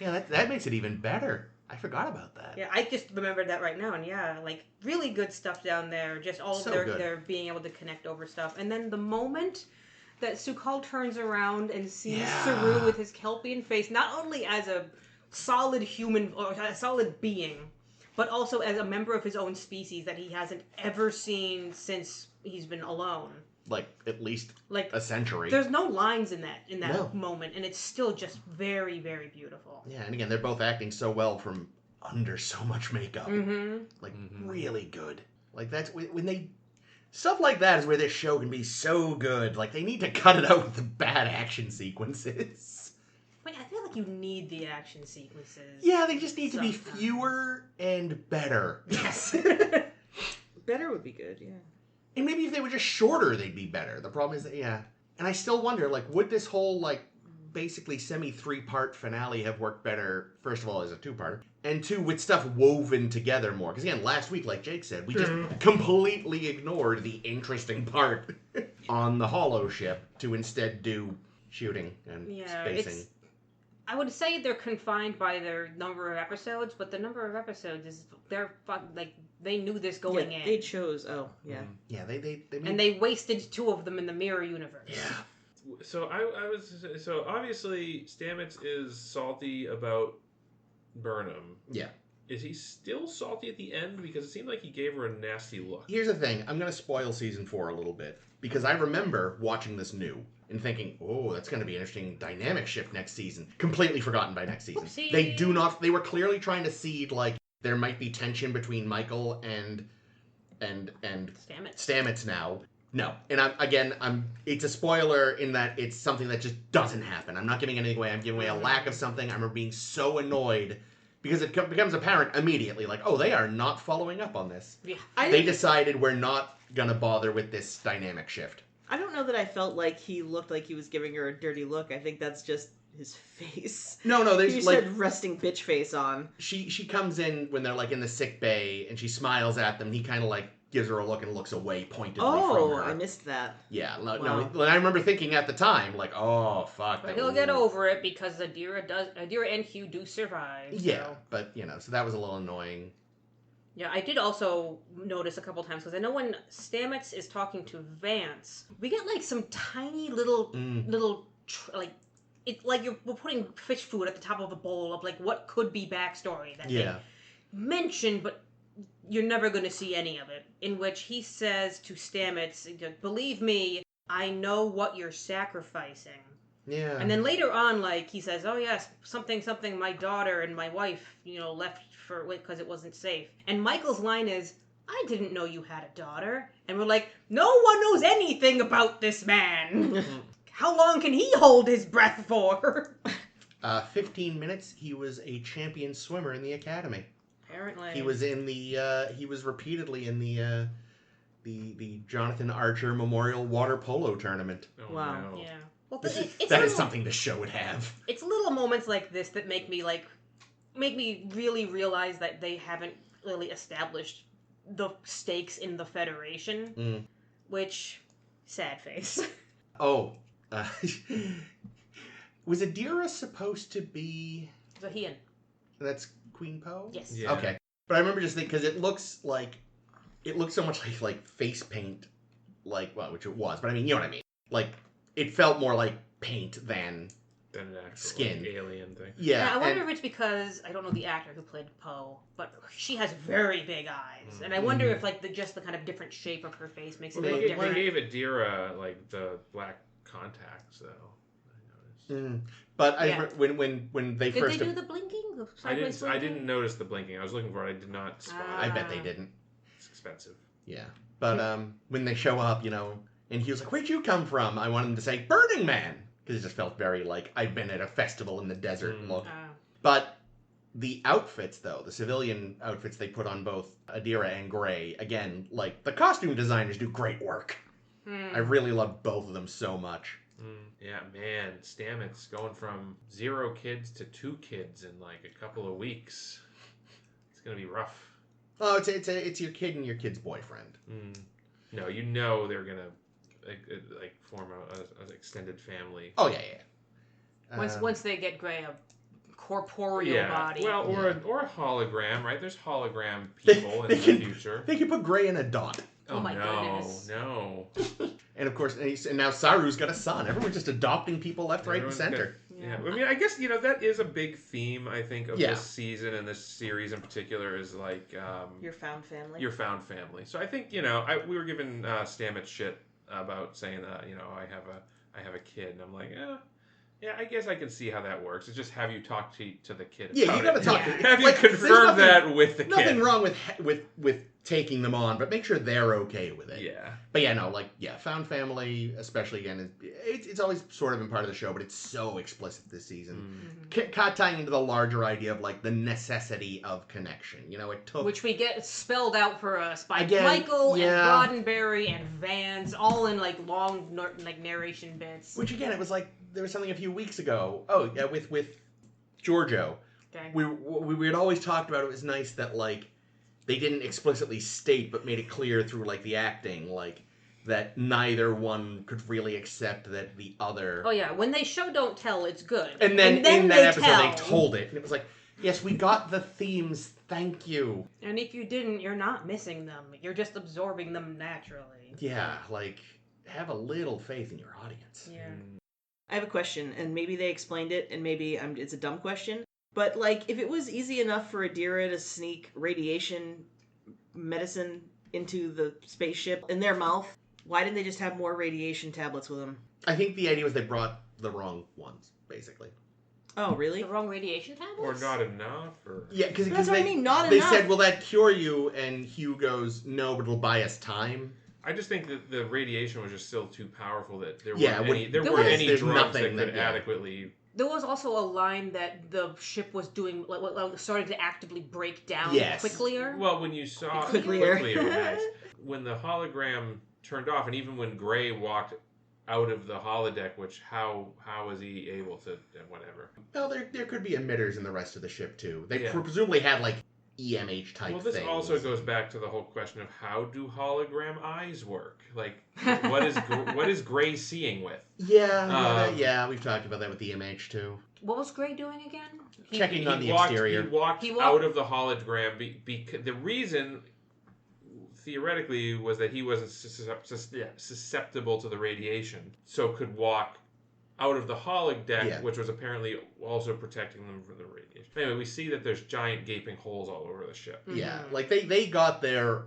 Yeah, that makes it even better. I forgot about that. Yeah, I just remembered that right now, and yeah, like really good stuff down there. Just all So of good. their being able to connect over stuff, and then the moment that Su'Kal turns around and sees Saru with his Kelpian face, not only as a solid human or a solid being, but also as a member of his own species that he hasn't ever seen since he's been alone. Like at least Like a century. there's no lines in that No. moment, and it's still just very, very beautiful. Yeah, and again, they're both acting so well from under so much makeup. Mm-hmm. Like really good. Like that's when they stuff like that is where this show can be so good. Like they need to cut it out with the bad action sequences. But I feel like you need the action sequences. Yeah, they just need to be Sometimes. fewer and better. Yes. Better would be good, yeah. And maybe if they were just shorter, they'd be better. The problem is that, yeah. And I still wonder, like, would this whole, like, basically semi-3-part finale have worked better, first of all, as a 2-parter, and 2, with stuff woven together more? Because, again, last week, like Jake said, we just completely ignored the interesting part on the Hollow ship to instead do shooting and spacing. I would say they're confined by their number of episodes, but the number of episodes is they knew this going in. They chose. Oh, yeah. Yeah, they made... And they wasted 2 of them in the mirror universe. Yeah. So so obviously Stamets is salty about Burnham. Yeah. Is he still salty at the end? Because it seemed like he gave her a nasty look. Here's the thing. I'm going to spoil season 4 a little bit. Because I remember watching this new and thinking, oh, that's going to be an interesting dynamic shift next season. Completely forgotten by next season. Whoopsie. They were clearly trying to seed, like, there might be tension between Michael and Stamets now. No. And it's a spoiler in that it's something that just doesn't happen. I'm not giving anything away. I'm giving away a lack of something. I remember being so annoyed because it becomes apparent immediately, like, oh, they are not following up on this. Yeah. They decided we're not going to bother with this dynamic shift. I don't know that I felt like he looked like he was giving her a dirty look. I think that's just his face. No, there's You like said resting bitch face on. she comes in when they're like in the sick bay and she smiles at them. He kind of like gives her a look and looks away pointedly from her. I missed that. Yeah, Wow. no, I remember thinking at the time like, oh fuck. But he'll get over it because Adira and Hugh do survive. Yeah, so. but so that was a little annoying. Yeah, I did also notice a couple times because I know when Stamets is talking to Vance, we get like some tiny little it's like we're putting fish food at the top of a bowl of like what could be backstory that they mention, but you're never going to see any of it. In which he says to Stamets, "Believe me, I know what you're sacrificing." Yeah. And then later on, like he says, "Oh yes, something, my daughter and my wife, left for because it wasn't safe." And Michael's line is, "I didn't know you had a daughter." And we're like, "No one knows anything about this man. How long can he hold his breath for?" 15 minutes. He was a champion swimmer in the academy. Apparently, He was in the. He was repeatedly in the Jonathan Archer Memorial Water Polo Tournament. Oh, Wow. No. Yeah. Well, That is something the show would have. It's little moments like this that make me really realize that they haven't really established the stakes in the Federation. Which, sad face. Oh, was Adira supposed to be? Zahian. That's Queen Poe? Yes. Yeah. Okay. But I remember just thinking, because it looks so much like face paint, which it was, but I mean, you know what I mean. Like, it felt more like paint than Than an actual skin. Alien thing. Yeah. I wonder if it's because, I don't know the actor who played Poe, but she has very big eyes. And I wonder if, just the kind of different shape of her face makes it They look gave different. Adira, the black contacts, though. I noticed. But when they Did first... they do the blinking? The I sideways blinking? didn't notice the blinking. I was looking for it. I did not spot it. I bet they didn't. It's expensive. Yeah. But when they show up, and he was like, "Where'd you come from?" I wanted him to say, "Burning Man," because it just felt very like I've been at a festival in the desert look. But the outfits, though, the civilian outfits they put on both Adira and Gray, again, the costume designers do great work. I really love both of them so much. Yeah, man, Stamets going from 0 kids to 2 kids in a couple of weeks. It's gonna be rough. Oh, it's your kid and your kid's boyfriend. No, they're gonna form an extended family. Oh yeah. Once they get Gray a corporeal body. Well, or a hologram, right? There's hologram people in the future. They can put Gray in a dot. Oh my goodness. No. And of course, and now Saru's got a son. Everyone's just adopting people left, right, and center. Yeah. I mean, I guess that is a big theme. I think of Yeah. this season and this series in particular is Your found family. Your found family. So I think we were giving Stamets shit about saying I have a kid, and I'm like, yeah, I guess I can see how that works. It's just have you talk to the kid. Yeah, you got to talk to. Have you confirm that with the kid? Nothing wrong with taking them on, but make sure they're okay with it. Yeah. But yeah, found family, especially again, it's always sort of been part of the show, but it's so explicit this season. Tying into the larger idea of the necessity of connection. It took, which we get spelled out for us by Again, Michael yeah. and Roddenberry and Vance, all in long narration bits. which again, it was there was something a few weeks ago. Oh yeah, with Giorgio, Okay. we had always talked about it was nice that they didn't explicitly state, but made it clear through the acting, that neither one could really accept that the other. Oh yeah, when they show don't tell, it's good. And then in that episode tell. they told it, and it was yes, we got the themes. Thank you. And if you didn't, you're not missing them. You're just absorbing them naturally. Yeah, have a little faith in your audience. Yeah. I have a question, and maybe they explained it, and maybe it's a dumb question. But, if it was easy enough for Adira to sneak radiation medicine into the spaceship in their mouth, why didn't they just have more radiation tablets with them? I think the idea was they brought the wrong ones, basically. Oh, really? The wrong radiation tablets? Or not enough, or... Yeah, because That's what I mean, not they enough. said, will that cure you? And Hugh goes, no, but it'll buy us time. I just think that the radiation was just still too powerful that there Yeah, weren't any there's drugs nothing that could that- yeah. adequately... There was also a line that the ship was doing, started to actively break down quicklier. Well, when you saw... Quicklier. Nice. When the hologram turned off, and even when Gray walked out of the holodeck, which how was he able to... whatever. Well, there could be emitters in the rest of the ship, too. They Yeah. presumably had, EMH type Well, this things. also goes back to the whole question of how do hologram eyes work? What is Gray seeing with? Yeah, we've talked about that with the EMH, too. What was Gray doing again? Checking on the walked, exterior. He walked out of the hologram because the reason, theoretically, was that he wasn't susceptible to the radiation, so could walk out of the holodeck, which was apparently also protecting them from the radiation. Anyway, we see that there's giant gaping holes all over the ship. Yeah, they got there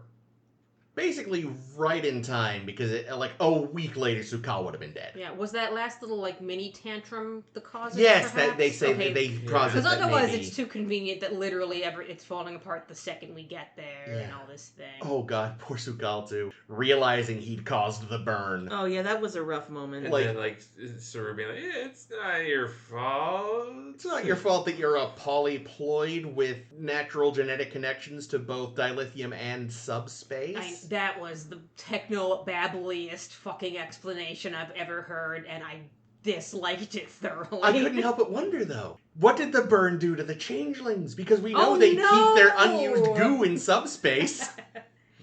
basically right in time because a week later Sukal would have been dead. Yeah, was that last little mini tantrum the cause? Yes, perhaps? they say they cause it. Because otherwise, maybe... it's too convenient that literally it's falling apart the second we get there and all this thing. Oh god, poor Sukal too, realizing he'd caused the burn. Oh yeah, that was a rough moment. And then Saru being it's not your fault. It's not your fault that you're a polyploid with natural genetic connections to both dilithium and subspace. That was the techno-babbliest fucking explanation I've ever heard, and I disliked it thoroughly. I couldn't help but wonder, though. What did the burn do to the changelings? Because we know they keep their unused goo in subspace.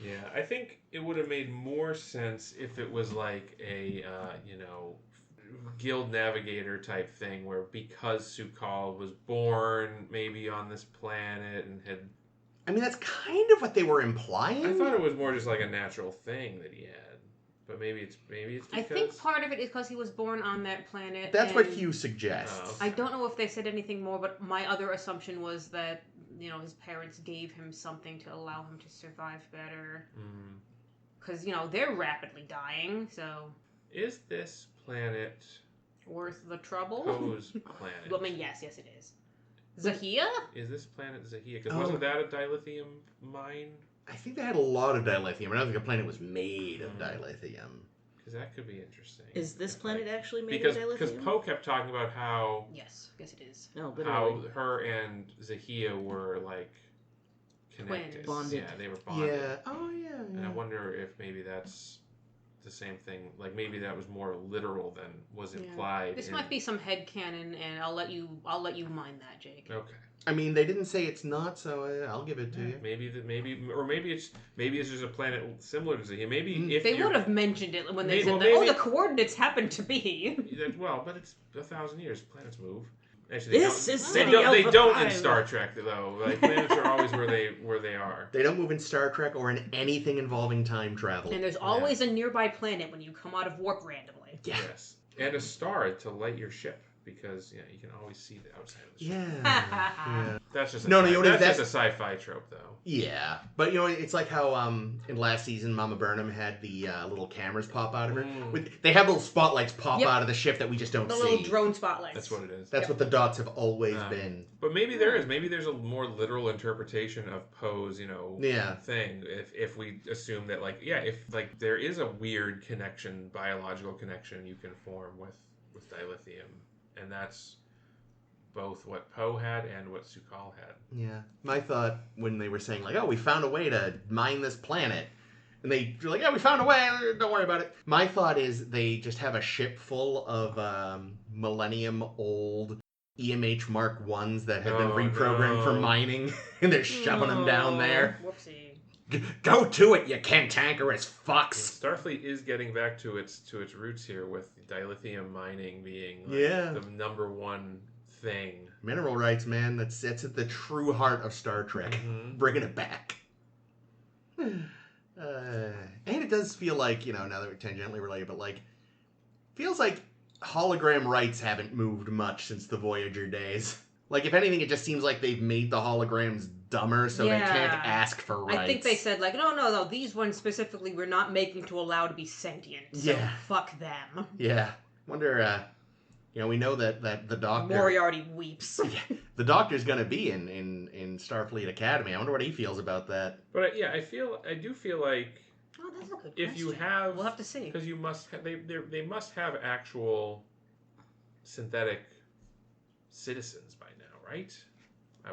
Yeah, I think it would have made more sense if it was like a, guild navigator type thing where because Sukal was born maybe on this planet and had... I mean, that's kind of what they were implying. I thought it was more just like a natural thing that he had. But maybe it's because... I think part of it is because he was born on that planet. That's what Hugh suggests. Oh. I don't know if they said anything more, but my other assumption was that, his parents gave him something to allow him to survive better. Because, they're rapidly dying, so... Is this planet... worth the trouble? Poe's planet? I mean, yes it is. Zahia? Is this planet Zahia? Because wasn't that a dilithium mine? I think they had a lot of dilithium. I don't think a planet was made of dilithium. Because that could be interesting. Is this planet actually made of dilithium? Because Poe kept talking about how... Yes it is. No, literally. How her and Zahia were, like, connected. Twins. Bonded. Yeah, they were bonded. Yeah. Oh, yeah. And I wonder if maybe that's the same thing. Like, maybe that was more literal than was implied. This might be some headcanon, and I'll let you mine that, Jake. Okay. I mean, they didn't say it's not, so I'll give it to you. Maybe it's just a planet similar to Zahia. Maybe if they would have mentioned it when they said the coordinates happen to be. Well, but it's 1,000 years. Planets move. They Actually, don't in Star Trek though. Like planets are always where they are. They don't move in Star Trek or in anything involving time travel. And there's always a nearby planet when you come out of warp randomly. Yeah. Yes, and a star to light your ship because you can always see the outside of the ship. Yeah. That's just that's a sci-fi trope though. Yeah, but it's like how in last season Mama Burnham had the little cameras pop out of her. They have little spotlights pop out of the ship that we just don't see. The little drone spotlights. That's what it is. That's what the dots have always been. But maybe there's a more literal interpretation of Poe's thing. If we assume that if there is a weird connection, biological connection you can form with dilithium, and that's both what Poe had and what Sukal had. Yeah. My thought when they were saying, like, oh, we found a way to mine this planet. And they were like, yeah, we found a way. Don't worry about it. My thought is they just have a ship full of millennium-old EMH Mark 1s that have been reprogrammed for mining. And they're shoving them down there. Whoopsie. Go to it, you cantankerous fucks. Starfleet is getting back to its roots here with dilithium mining being the number one thing. Mineral rights, man. That's at the true heart of Star Trek. Bringing it back. And it does feel like, now that we're tangentially related, but feels like hologram rights haven't moved much since the Voyager days. Like, if anything, it just seems like they've made the holograms dumber, so they can't ask for rights. I think they said, no, these ones specifically we're not making to allow to be sentient, so fuck them. Yeah. Wonder, we know that the Doctor... Moriarty weeps. The Doctor's gonna be in Starfleet Academy. I wonder what he feels about that. But, I do feel like... Oh, that's a good if question. you have... We'll have to see. Because they must have actual synthetic citizens by now, right?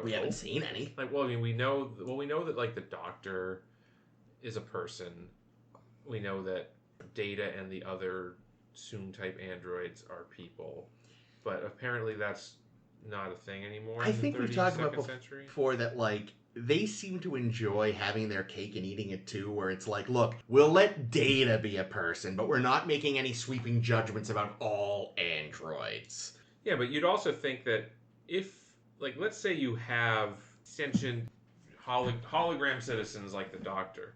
We haven't seen any. We know that the Doctor is a person. We know that Data and the other Soong-type androids are people, but apparently that's not a thing anymore. I think we've talked about century. Before that, they seem to enjoy having their cake and eating it too, where it's like, look, we'll let Data be a person, but we're not making any sweeping judgments about all androids. Yeah, but you'd also think that if, let's say you have sentient hologram citizens like the Doctor,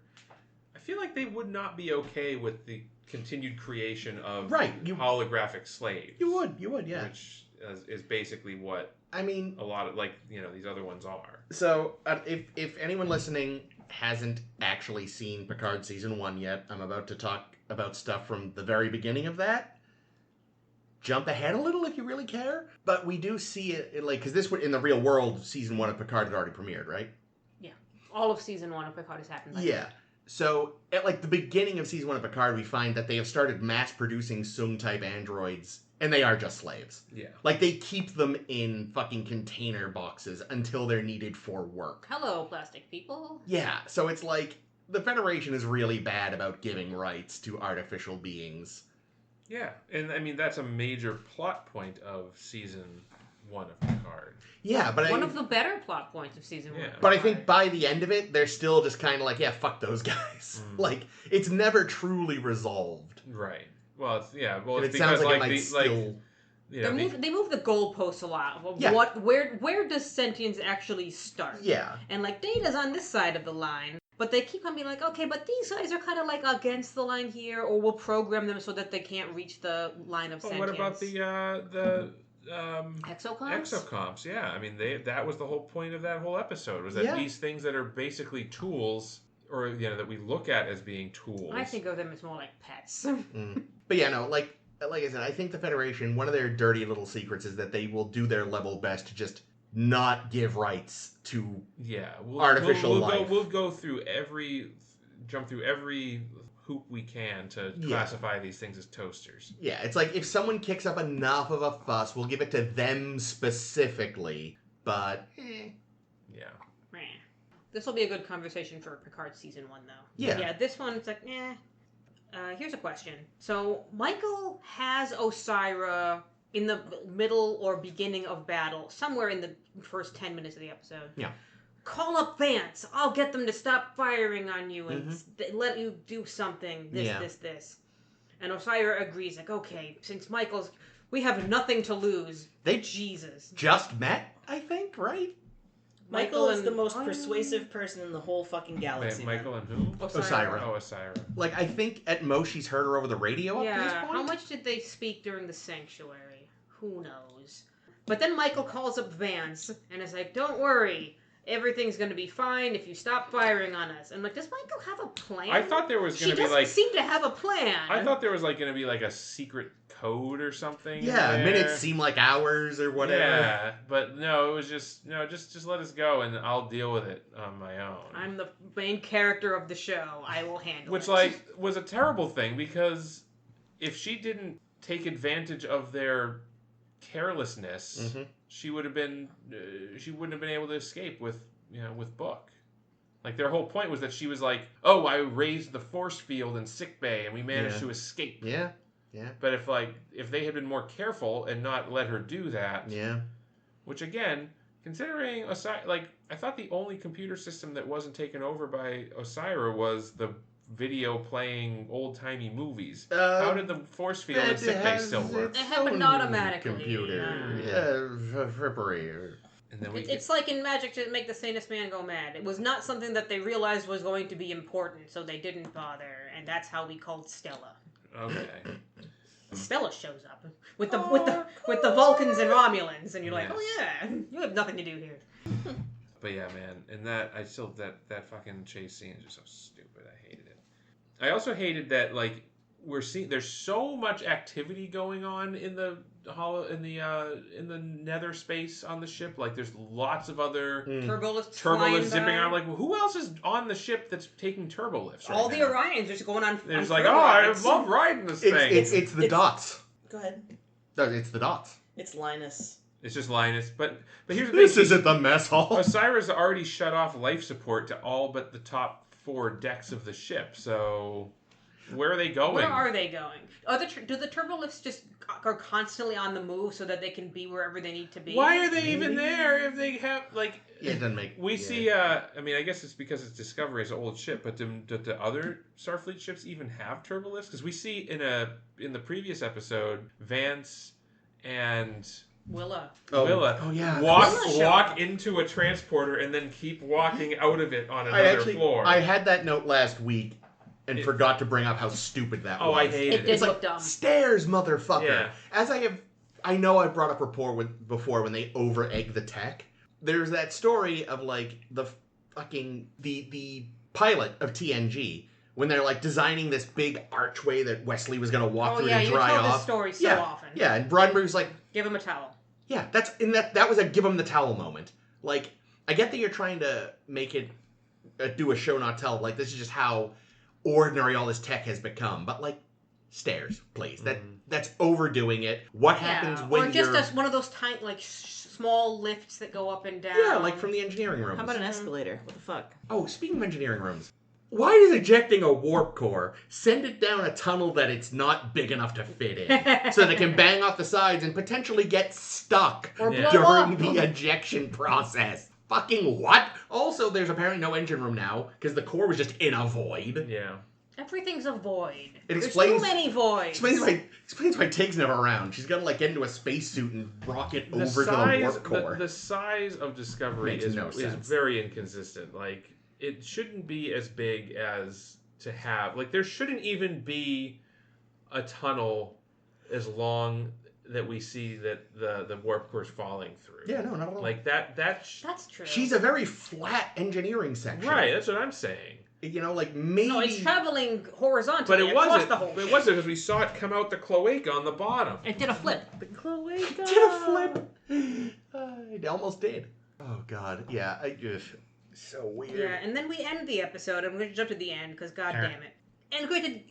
I feel like they would not be okay with the continued creation of holographic slaves. You would, yeah. Which is basically what a lot of these other ones are. So if anyone listening hasn't actually seen Picard season 1 yet, I'm about to talk about stuff from the very beginning of that. Jump ahead a little if you really care, but we do see it because this would in the real world. Season 1 of Picard had already premiered, right? Yeah, all of season 1 of Picard has happened. Yeah. So, at the beginning of season 1 of Picard, we find that they have started mass-producing Soong-type androids, and they are just slaves. Yeah. They keep them in fucking container boxes until they're needed for work. Hello, plastic people. Yeah, so it's the Federation is really bad about giving rights to artificial beings. Yeah, and that's a major plot point of season one of Picard. Yeah, but one of the better plot points of season 1. Yeah. But I think by the end of it, they're still just kind of like, yeah, fuck those guys. Like, it's never truly resolved. Right. Well, it's Well, And it's it sounds because like it might still... They move the goalposts a lot. Yeah. Where does sentience actually start? Yeah. And like Data's on this side of the line, but they keep on being like, okay, but these guys are kind of like against the line here, or we'll program them so that they can't reach the line of sentience. What about the exocomps? Exocomps, yeah. I mean, that was the whole point of that whole episode, was that these things that are basically tools, or that we look at as being tools. I think of them as more like pets. But yeah, no, like I said, I think the Federation, one of their dirty little secrets is that they will do their level best to just not give rights to artificial life. We'll jump through every hoop we can to classify these things as toasters. Yeah, it's like if someone kicks up enough of a fuss, we'll give it to them specifically, but Yeah. This will be a good conversation for Picard season 1, though. Yeah. Yeah, this one, it's like, here's a question. So, Michael has Osira in the middle or beginning of battle, somewhere in the first 10 minutes of the episode. Yeah. Call up Vance. I'll get them to stop firing on you and let you do something. This. And Osira agrees, like, okay, since we have nothing to lose. Jesus. Just met, I think, right? Michael is the most persuasive person in the whole fucking galaxy. Michael and who? Osira. Oh, Osira. Like, I think at most she's heard her over the radio up to this point. How much did they speak during the sanctuary? Who knows? But then Michael calls up Vance and is like, don't worry. Everything's going to be fine if you stop firing on us. And like, does Michael have a plan? I thought there was going to be She doesn't seem to have a plan. I thought there was like going to be like a secret code or something. Yeah, minutes seem like hours or whatever. Yeah, but no, it was just just let us go and I'll deal with it on my own. I'm the main character of the show. I will handle it. Which like was a terrible thing because if she didn't take advantage of their carelessness, she would have been she wouldn't have been able to escape with Book. Like their whole point was that she was like, "Oh, I raised the force field in sickbay and we managed to escape." Yeah. But if they had been more careful and not let her do that, which again, considering Osira, like I thought the only computer system that wasn't taken over by Osira was the video playing old-timey movies. How did the force field in sickbay still work? It happened automatically. Computer. And then it's like in Magic to make the sanest man go mad. It was not something that they realized was going to be important, so they didn't bother, and that's how we called Stella. Okay. Stella shows up with the Vulcans and Romulans, and you're like, oh yeah, you have nothing to do here. But yeah, man, and that that fucking chase scene is just so stupid. I hated it. I also hated that like we're seeing there's so much activity going on in the nether space on the ship. Like there's lots of other turbolifts zipping around. Like who else is on the ship that's taking turbolifts? All the Orions are just going on. There's like, I love riding this thing. It's the dots. Go ahead. No, it's the dots. It's Linus. It's just Linus, but here's the thing. This isn't the mess hall. Osira's already shut off life support to all but the top 4 decks of the ship. So where are they going? Where are they going? Do the turbolifts just are constantly on the move so that they can be wherever they need to be? Why are they even there if they have like? Yeah, it doesn't make. We see. I mean, I guess it's because it's Discovery, it's an old ship. But do the other Starfleet ships even have turbolifts? Because we see in the previous episode, Vance and Willa walk into a transporter and then keep walking out of it on another floor. I had that note last week and forgot to bring up how stupid that was. Oh, I hated it. It did look dumb. Stairs, motherfucker. Yeah. As I know I've brought up rapport before when they over-egg the tech. There's that story of like the pilot of TNG when they're like designing this big archway that Wesley was going to walk through to dry off. Oh yeah, you tell this story so often. Yeah, and Roddenberry's like, give him a towel. Yeah, that was a give him the towel moment. Like, I get that you're trying to make it do a show not tell. Like, this is just how ordinary all this tech has become. But like, stairs, please. That's overdoing it. What happens when or just as one of those tiny, like small lifts that go up and down? Yeah, like from the engineering rooms. How about an escalator? What the fuck? Oh, speaking of engineering rooms, Why does ejecting a warp core send it down a tunnel that it's not big enough to fit in, so that it can bang off the sides and potentially get stuck during the ejection process? Fucking what? Also, there's apparently no engine room now, because the core was just in a void. Yeah. Everything's a void. There's too many voids. Explains why Tig's never around. She's gonna get into a spacesuit and rocket over to the warp core. The size of Discovery is very inconsistent. Like, it shouldn't be as big as to have. Like, there shouldn't even be a tunnel as long that we see that the warp core's falling through. Yeah, no, not at all. Like, that's true. She's a very flat engineering section. Right, that's what I'm saying. Like maybe... No, it's traveling horizontally. But it wasn't. The whole it wasn't because we saw it come out the cloaca on the bottom. It did a flip. The cloaca. It did a flip. It almost did. Oh, God. Yeah, so weird. Yeah, and then we end the episode. I'm going to jump to the end, because God damn it. And granted,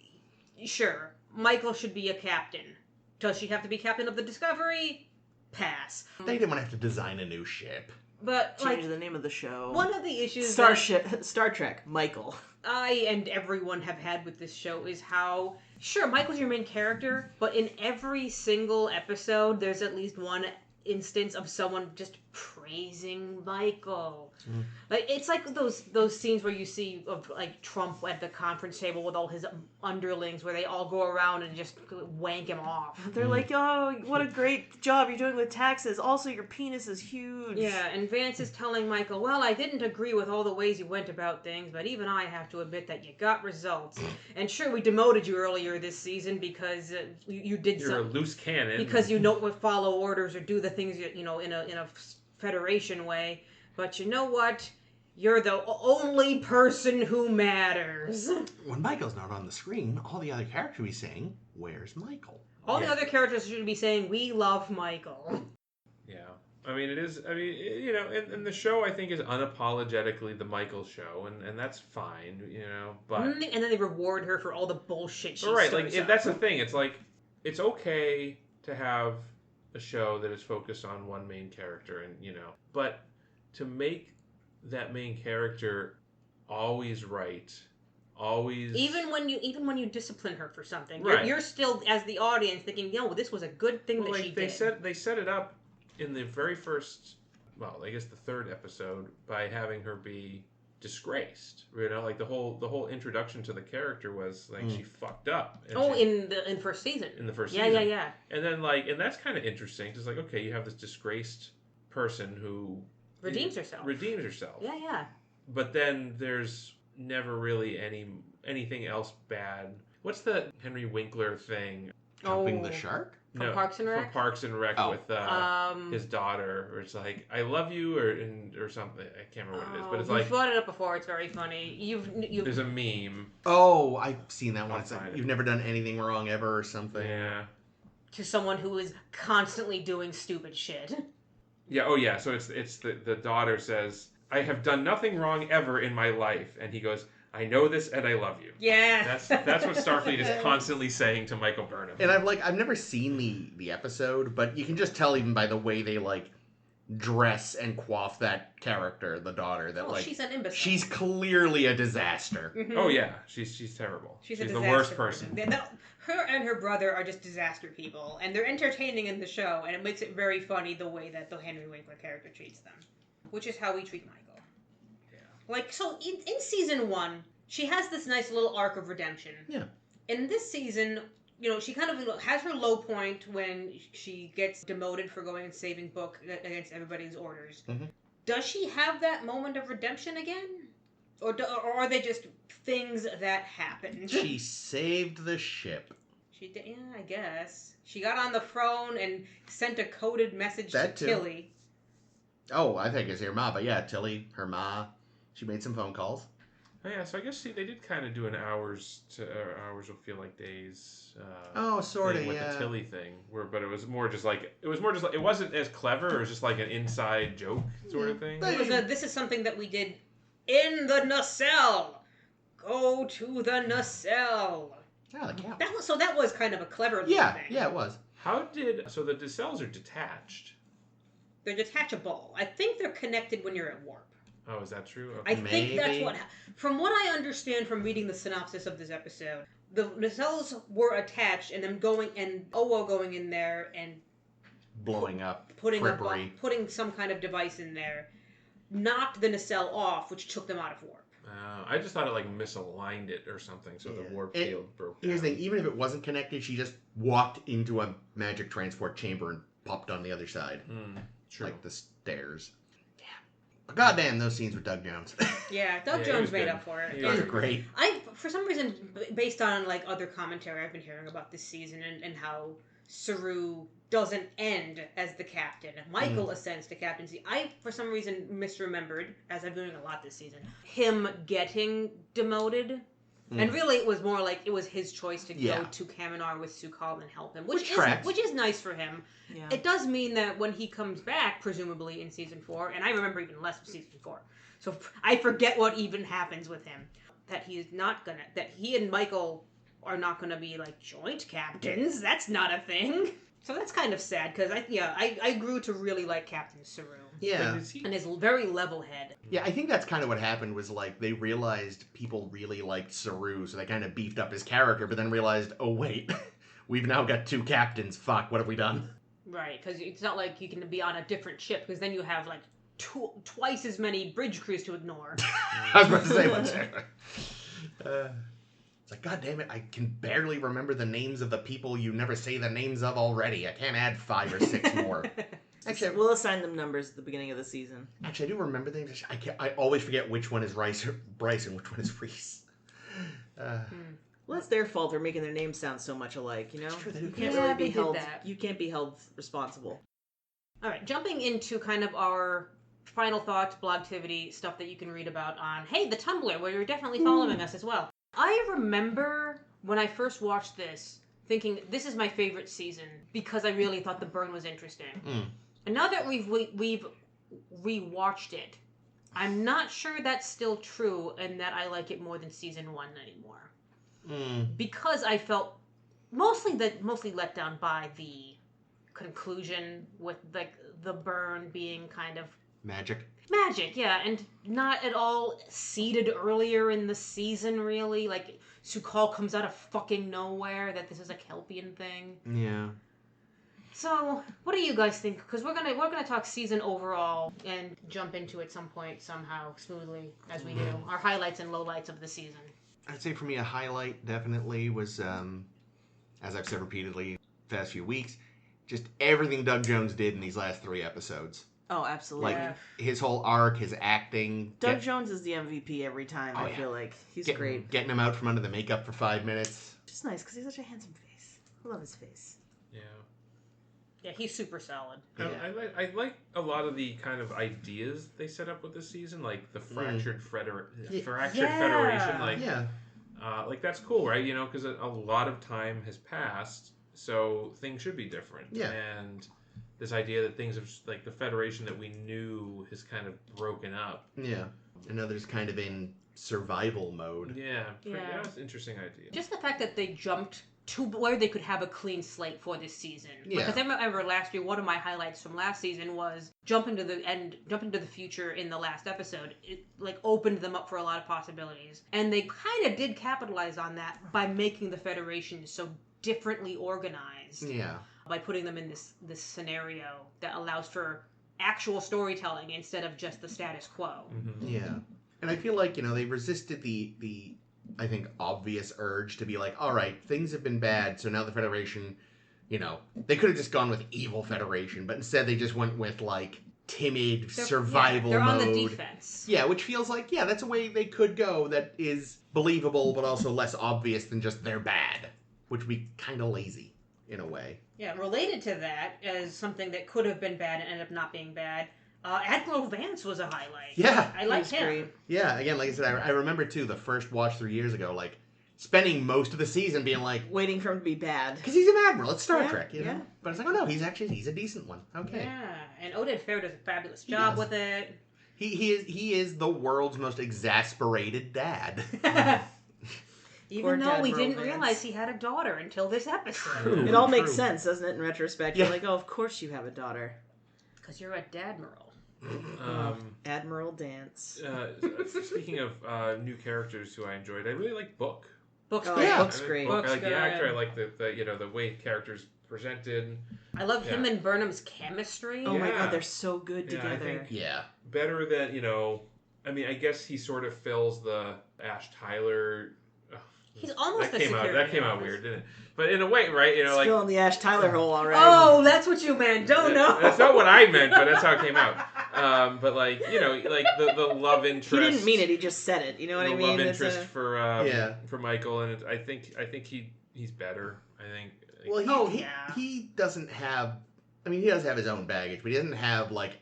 sure, Michael should be a captain. Does she have to be captain of the Discovery? Pass. They didn't want to have to design a new ship. But, change the name of the show. One of the issues Star Trek, Michael. I and everyone have had with this show is how, sure, Michael's your main character, but in every single episode, there's at least one instance of someone just praising Michael. Like, it's like those scenes where you see of like Trump at the conference table with all his underlings, where they all go around and just wank him off. They're like, oh, what a great job you're doing with taxes. Also, your penis is huge. Yeah, and Vance is telling Michael, well, I didn't agree with all the ways you went about things, but even I have to admit that you got results. And sure, we demoted you earlier this season because you did You're a loose cannon. because you don't follow orders or do the things in a Federation way. But you know what? You're the only person who matters. When Michael's not on the screen, all the other characters will be saying, "Where's Michael?" All the other characters should be saying, "We love Michael." Yeah. I mean, it is, and the show, I think, is unapologetically the Michael show, and that's fine, but... And then they reward her for all the bullshit she right, like, that's the thing, it's like, it's okay to have a show that is focused on one main character, and, but to make that main character always right, always... Even when you discipline her for something, right. you're still, as the audience, thinking, this was a good thing that she did. They set it up in the very first, I guess the third episode, by having her be disgraced. Like the whole introduction to the character was like she fucked up. In the first season. In the first season. Yeah. And then and that's kind of interesting. It's like, okay, you have this disgraced person who redeems herself. Yeah. But then there's never really anything else bad. What's the Henry Winkler thing? Jumping the shark? From Parks and Rec? From Parks and Rec with his daughter, where it's like, I love you, or something. I can't remember what it is, but it's like... You've brought it up before, it's very funny. You've There's a meme. Oh, I've seen that one. It's like, you've never done anything wrong ever, or something. Yeah. To someone who is constantly doing stupid shit. Yeah, oh yeah, so it's the daughter says, I have done nothing wrong ever in my life, and he goes... I know this and I love you. Yeah. That's what Starfleet is constantly saying to Michael Burnham. And I've never seen the episode, but you can just tell even by the way they dress and coif that character, the daughter, that she's an imbecile. She's clearly a disaster. Mm-hmm. Oh yeah, she's terrible. She's the worst person. Her and her brother are just disaster people, and they're entertaining in the show, and it makes it very funny the way that the Henry Winkler character treats them, which is how we treat Michael. So in season 1, she has this nice little arc of redemption. Yeah. In this season, she kind of has her low point when she gets demoted for going and saving Book against everybody's orders. Mm-hmm. Does she have that moment of redemption again? Or are they just things that happened? She saved the ship. She did, yeah, I guess. She got on the phone and sent a coded message to Tilly. Oh, I think it's her ma, but yeah, Tilly, her ma... She made some phone calls. Oh, yeah, so I guess they did kind of do an hours will feel like days. Sort of, with the Tilly thing, but it was more just like it wasn't as clever. It was just like an inside joke sort of thing. This is something that we did in the nacelle. Go to the nacelle. Oh, the cow. That was kind of a clever thing. Yeah, it was. So the nacelles are detached? They're detachable. I think they're connected when you're at warp. Oh, is that true? I Okay. think that's what... From what I understand from reading the synopsis of this episode, the nacelles were attached and them going... And Owo going in there and... Blowing up. Putting some kind of device in there knocked the nacelle off, which took them out of warp. I just thought it like misaligned it or something, so the warp field broke down. Here's the thing, even if it wasn't connected, she just walked into a magic transport chamber and popped on the other side. True. Like the stairs. Yeah. But goddamn, those scenes with Doug Jones. Yeah, Doug Jones made up for it. Those are great. For some reason, based on like other commentary I've been hearing about this season and how Saru doesn't end as the captain. Michael ascends to captaincy. I, for some reason, misremembered, as I'm doing a lot this season, him getting demoted. And really, it was more like it was his choice to go to Kaminar with Su'Kal and help him, which is nice for him. Yeah. It does mean that when he comes back, presumably in season 4, and I remember even less of season 4, so I forget what even happens with him. That he and Michael are not gonna be like joint captains. That's not a thing. So that's kind of sad because I grew to really like Captain Saru. Yeah. And his very level head. Yeah, I think that's kind of what happened was like they realized people really liked Saru, so they kind of beefed up his character, but then realized, oh wait, we've now got 2 captains. Fuck, what have we done? Right, because it's not like you can be on a different ship because then you have like twice as many bridge crews to ignore. I was about to say what's It's like, God damn it, I can barely remember the names of the people you never say the names of already. I can't add 5 or 6 more. Actually, we'll assign them numbers at the beginning of the season. Actually, I do remember names. I always forget which one is Bryce and which one is Reese. Well, it's their fault. They're making their names sound so much alike, you know? True, you can't really be held. You can't be held responsible. All right, jumping into kind of our final thoughts, blogtivity, stuff that you can read about on, hey, the Tumblr, where you're definitely following us as well. I remember when I first watched this, thinking this is my favorite season because I really thought the burn was interesting. And now that we've rewatched it, I'm not sure that's still true and that I like it more than season 1 anymore. Because I felt mostly let down by the conclusion with like the burn being kind of Magic, yeah, and not at all seeded earlier in the season, really. Like, Su'Kal comes out of fucking nowhere that this is a Kelpian thing. Yeah. So, what do you guys think? Because we're gonna talk season overall and jump into it some point somehow smoothly as we do our highlights and lowlights of the season. I'd say for me a highlight definitely was, as I've said repeatedly the past few weeks, just everything Doug Jones did in these last 3 episodes. Oh, absolutely. Like, his whole arc, his acting. Doug Jones is the MVP every time, I feel like. He's great. Getting him out from under the makeup for 5 minutes. Just nice, because he's such a handsome face. I love his face. Yeah. Yeah, he's super solid. Yeah. I like a lot of the kind of ideas they set up with this season, like the fractured federation. Like, that's cool, right? You know, because a lot of time has passed, so things should be different. Yeah. And this idea that things have, like, the Federation that we knew has kind of broken up. Yeah. And others kind of in survival mode. Yeah. That's an interesting idea. Just the fact that they jumped to where they could have a clean slate for this season. Yeah. Because I remember last year, one of my highlights from last season was jumping to the future in the last episode. It, like, opened them up for a lot of possibilities. And they kind of did capitalize on that by making the Federation so differently organized. Yeah. By putting them in this scenario that allows for actual storytelling instead of just the status quo. Yeah. And I feel like, you know, they resisted the I think, obvious urge to be like, all right, things have been bad, so now the Federation, you know, they could have just gone with evil Federation, but instead they just went with, like, timid survival mode. They're on the defense. Yeah, which feels like, yeah, that's a way they could go that is believable, but also less obvious than just they're bad, which would be kind of lazy, in a way. Yeah, related to that, as something that could have been bad and ended up not being bad, Admiral Vance was a highlight. Yeah. I liked him. Great. Yeah, again, like I said, I remember, too, the first watch 3 years ago, like, spending most of the season being like... waiting for him to be bad. Because he's an admiral. It's Star Trek, you know? But it's like, oh, no, he's a decent one. Okay. Yeah, and Oded Fair does a fabulous job with it. He is the world's most exasperated dad. Even though we didn't realize he had a daughter until this episode. True, it all makes sense, doesn't it, in retrospect? You're like, oh, of course you have a daughter. Because you're a dadmiral. Admiral Dance. Speaking of new characters who I enjoyed, I really like Book. Book's Oh, great. yeah. I Book's like great. Book. I Book's like the good. actor. I like the way characters presented. I love him Yeah. and Burnham's chemistry. Oh my Yeah. god, they're so good Yeah, I together. think- Yeah. Better than I mean, I guess he sort of fills the Ash Tyler. He's almost that a came out. security That came out officer. weird, didn't it? But in a way, right? Like Still in the Ash Tyler hole already. Oh, that's what you meant. Don't know. That's not what I meant, but that's how it came out. But like the love interest. He didn't mean it. He just said it. You know what I the mean? love It's interest a- for Michael, and I think he's better. I think. Well, Oh, yeah. he doesn't have. I mean, he does have his own baggage, but he doesn't have like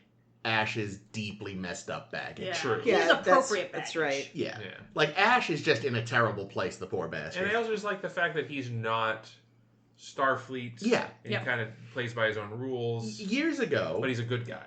Ash's deeply messed up baggage. Yeah. True. He has Yeah, appropriate that's baggage. right. Yeah. Yeah. Like Ash is just in a terrible place. The poor bastard. And I also just like the fact that he's not Starfleet. Yeah. And Yep. he kind of plays by his own rules. Years ago, But he's a good guy.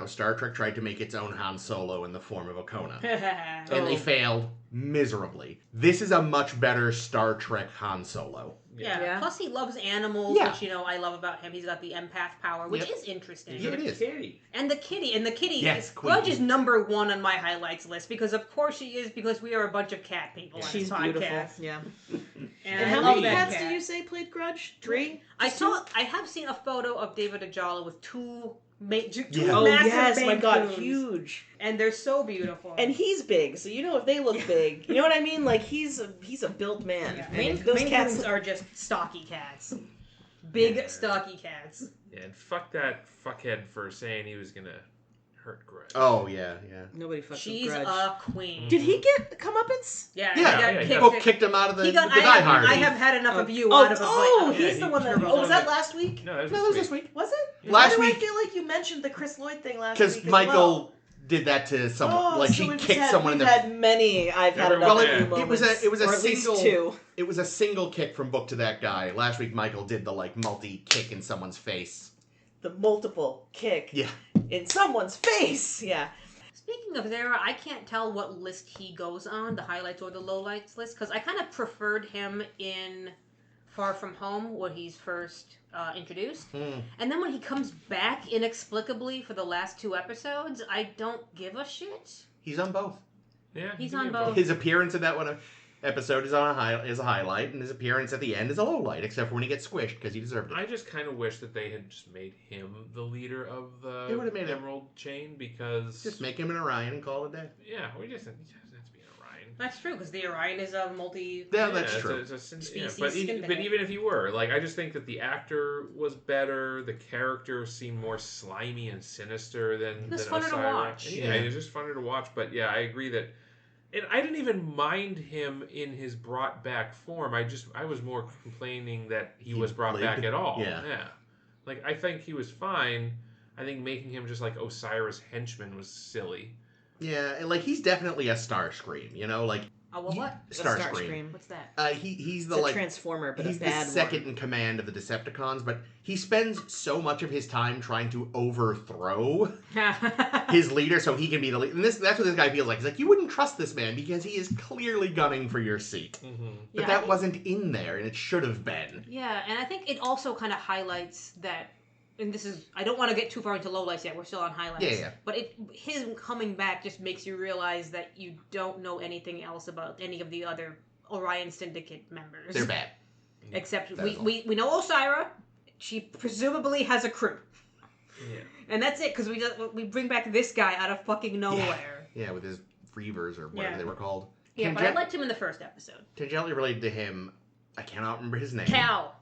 Star Trek tried to make its own Han Solo in the form of Okona. yeah. And they failed miserably. This is a much better Star Trek Han Solo. Yeah. Plus, he loves animals, Yeah. which I love about him. He's got the empath power, which is interesting. Yeah, it is. Kitty. And the kitty, Yes, Grudge Queen. is number 1 on my highlights list because, of course, she is. Because we are a bunch of cat people on She's this beautiful. podcast. Yeah. And And I how love many that cats cat. do you say played Grudge? 3? I have seen a photo of David Ajala with two Yeah. Oh massive yes, my Maine god, Coons, huge. and they're so beautiful. And he's big, so you know if they look big, you know what I mean? Like he's a built man. yeah. And Maine, if those Maine cats Coons are just stocky cats, big Yeah. stocky cats. Yeah, and fuck that fuckhead for saying he was gonna hurt Grudge. Oh yeah, yeah. nobody fucks She's with Grudge. a queen. Did he get comeuppance? Yeah, Yeah, he got yeah, kicked. Book kicked him out of the, He got. the Die Hard. I have had enough of you Oh, out of a oh, Yeah, he's the he- one that. Turbo Oh, was that Zone. last week? No, that was, No, that was this week. Was it? Yeah. Last Why do week- I feel like you mentioned the Chris Lloyd thing last Because week? as Michael well? did that to someone. Oh, like so she we've kicked had, someone in we've the. had many. I've had Everyone- enough yeah. of It was a or at least single. 2. It was a single kick from Book to that guy. Last week, Michael did the multi kick in someone's face. The multiple kick Yeah. in someone's face. Yeah. Speaking of Zara, I can't tell what list he goes on, the highlights or the lowlights list, because I kind of preferred him in Far From Home when he's first introduced. And then when he comes back inexplicably for the last 2 episodes, I don't give a shit. He's on both. Yeah, He's he on did both. His appearance in that one episode is is a highlight, and his appearance at the end is a low light, except for when he gets squished because he deserved it. I just kind of wish that they had just made him the leader of the They would've made it. Emerald Chain because Just make him an Orion and call it a day. yeah, he doesn't have to be an Orion. That's true, because the Orion is a multi... Yeah, that's it's true. It's a Species but, skin but bag. even if he were, I just think that the actor was better. The character seemed more slimy and sinister than It was than funner to Osira. watch. And yeah, Yeah. it was just funner to watch. But yeah, I agree that. And I didn't even mind him in his brought back form. I was more complaining that he was brought lived. back at all. Yeah. I think he was fine. I think making him just like Osiris henchman was silly. Yeah, and he's definitely a Starscream, what? Starscream. What's that? He's It's the a transformer, but he's a the bad second one. in command of the Decepticons, but he spends so much of his time trying to overthrow his leader so he can be the leader. And that's what this guy feels like. He's like, you wouldn't trust this man because he is clearly gunning for your seat. Mm-hmm. But Yeah, I that think- wasn't in there, and it should have been. Yeah, and I think it also kind of highlights that, and this is, I don't want to get too far into lowlights yet, we're still on highlights. Yeah. But him coming back just makes you realize that you don't know anything else about any of the other Orion Syndicate members. They're bad. Except That is all. we know Osira, she presumably has a crew. Yeah. And that's it, because we bring back this guy out of fucking nowhere. Yeah, with his Reavers or whatever Yeah. they were called. Yeah, but I liked him in the first episode. Tangentially related to him, I cannot remember his name. Cal.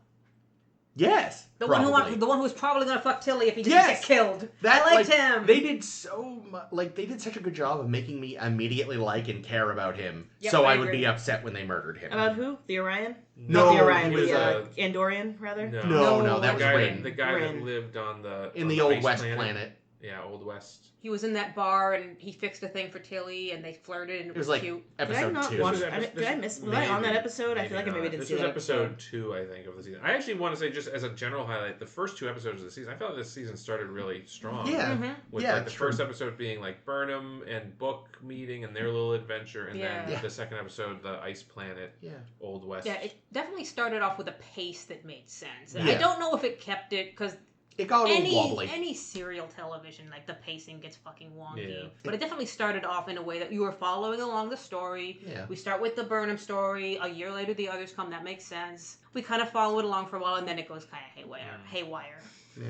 Yes. The probably. one who was probably going to fuck Tilly if he didn't Yes! get killed. That, I liked him. They did so much. They did such a good job of making me immediately like and care about him, Yep, so I I would agree. be upset when they murdered him. About who? The Orion? No, Not the Orion, he was, the Andorian, rather? No, that was Rin. The guy Rin. that lived on the in on the Old ice West planet. Yeah, Old West. He was in that bar and he fixed a thing for Tilly and they flirted and it It was was like cute. Did I episode not 2. watch? This was Did I miss? Was I on that episode? I feel like I maybe didn't this see was that episode 2, I think, of the season. I actually want to say, just as a general highlight, the first 2 episodes of the season, I felt this season started really strong. Yeah. Mm-hmm. With Yeah, the it's first true. episode being Burnham and Book meeting and their little adventure, and Yeah. then Yeah. the second episode, the ice planet, Yeah. Old West. Yeah, it definitely started off with a pace that made sense. Yeah. I don't know if it kept it because it got a little wobbly. Any serial television, like the pacing gets fucking wonky. Yeah. But it definitely started off in a way that you were following along the story. Yeah. We start with the Burnham story. A year later, the others come. That makes sense. We kind of follow it along for a while, and then it goes kind of haywire. Yeah.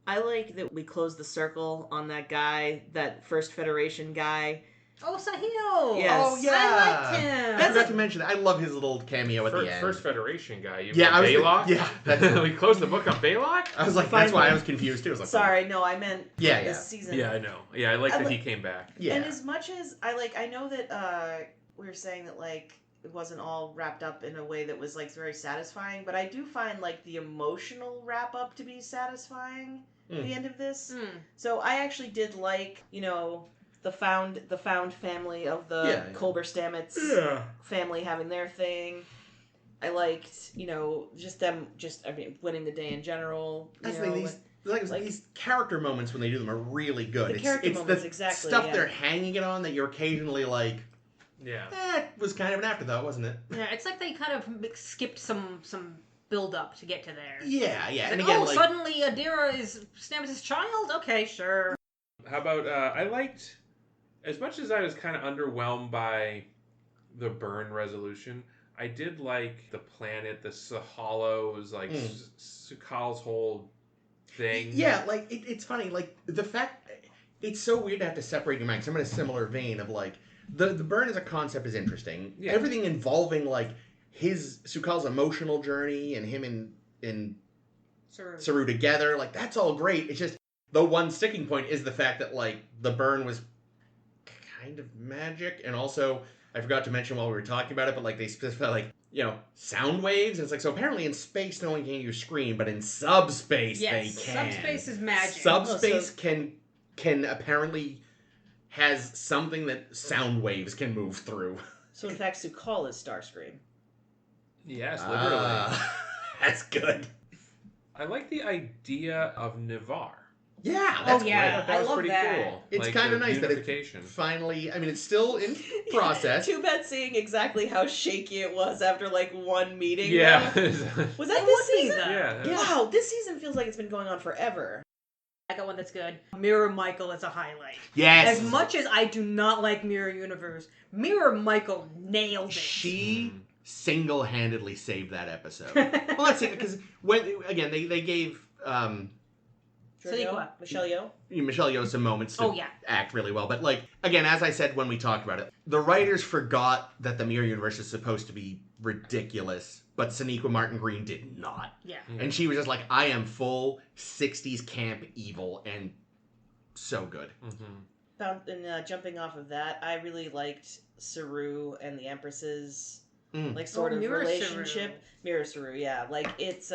I like that we closed the circle on that guy, that First Federation guy. Oh, Sahil! Yes. Oh, yeah. I liked him. I forgot to mention that. I love his little cameo at the end. First Federation guy. You Yeah, mean Baylock? Yeah. That's, we closed the book on Baylock? I was like, that's why I was confused too. I was like, Sorry, no, I meant Yeah, this yeah. season. Yeah, I know. Yeah, I like that he came back. yeah. And as much as I know that we were saying that like it wasn't all wrapped up in a way that was like very satisfying, but I do find like the emotional wrap up to be satisfying at the end of this. So I actually did like, you know, the found family of the Culber Stamets family having their thing. I liked, you know, just them winning the day in general. That's the thing, these character moments when they do them are really good. The character moments, exactly. Stuff they're hanging it on that you're occasionally like, Yeah. it was kind of an afterthought, wasn't it? Yeah, it's like they kind of skipped some build up to get to there. Yeah, yeah. Like, And again, suddenly Adira is Stamets' child? Okay, sure. How about, I liked, as much as I was kind of underwhelmed by the burn resolution, I did like the planet, the Sahalos, like Sukal's whole thing. Yeah, like, it's funny, like, the fact, it's so weird to have to separate your mind, because I'm in a similar vein of, like, the burn as a concept is interesting. Yeah. Everything involving, like, Sukal's emotional journey and him and Saru together, like, that's all great. It's just, the one sticking point is the fact that, like, the burn was kind of magic, and also, I forgot to mention while we were talking about it, but, like, they specify, like, you know, sound waves, and it's like, so apparently in space, no one can use scream, but in subspace, they can. Subspace is magic. Subspace can apparently has something that sound waves can move through. So in fact, Sukal is Starscream. Yes, literally. That's good. I like the idea of Nivar. Yeah, that's great. That was love pretty that. cool. It's like kind of the nice that unification. it finally, I mean, it's still in process. Too bad seeing exactly how shaky it was after like one meeting. Yeah. Was that this season? Yeah. Wow, this season feels like it's been going on forever. I got one that's good. Mirror Michael is a highlight. Yes. As much as I do not like Mirror Universe, Mirror Michael nailed it. She single-handedly saved that episode. Well, that's it, because when, again, they gave Michelle Yeoh? Michelle Yeoh some moments to act really well. But, like, again, as I said when we talked about it, the writers forgot that the Mirror Universe is supposed to be ridiculous, but Sonequa Martin Green did not. Yeah. And she was just like, I am full 60s camp evil, and so good. And jumping off of that, I really liked Saru and the Empress's like sort of relationship. Saru. Mirror Saru, yeah. Like it's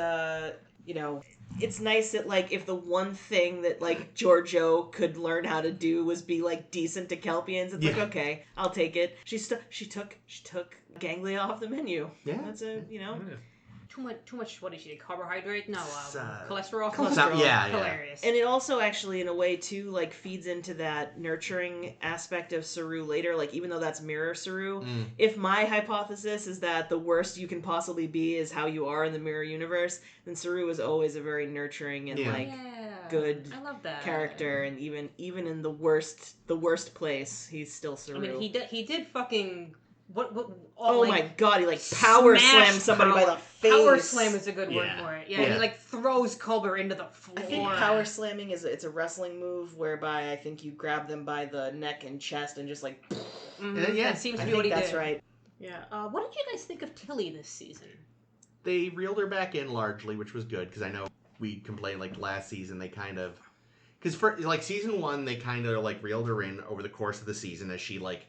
you know, it's nice that like if the one thing that like Giorgio could learn how to do was be like decent to Kelpians, it's like okay, I'll take it. She took Ganglia off the menu. Yeah, that's a you know. Yeah. Too much. What did she do? Carbohydrate? No, cholesterol. Yeah. Hilarious. And it also actually, in a way, too, like feeds into that nurturing aspect of Saru later. Like even though that's Mirror Saru, if my hypothesis is that the worst you can possibly be is how you are in the Mirror Universe, then Saru is always a very nurturing and good I love that character. And even in the worst place, he's still Saru. I mean, he did fucking. My god, he like power slammed somebody by the face. Power slam is a good word for it. Yeah, he like throws Culber into the floor. I think power slamming it's a wrestling move whereby I think you grab them by the neck and chest and just like that seems to be what he did. That's right. Yeah. What did you guys think of Tilly this season? They reeled her back in largely, which was good, because I know we complained like last season they kind of, because for like season 1 they kind of like reeled her in over the course of the season as she like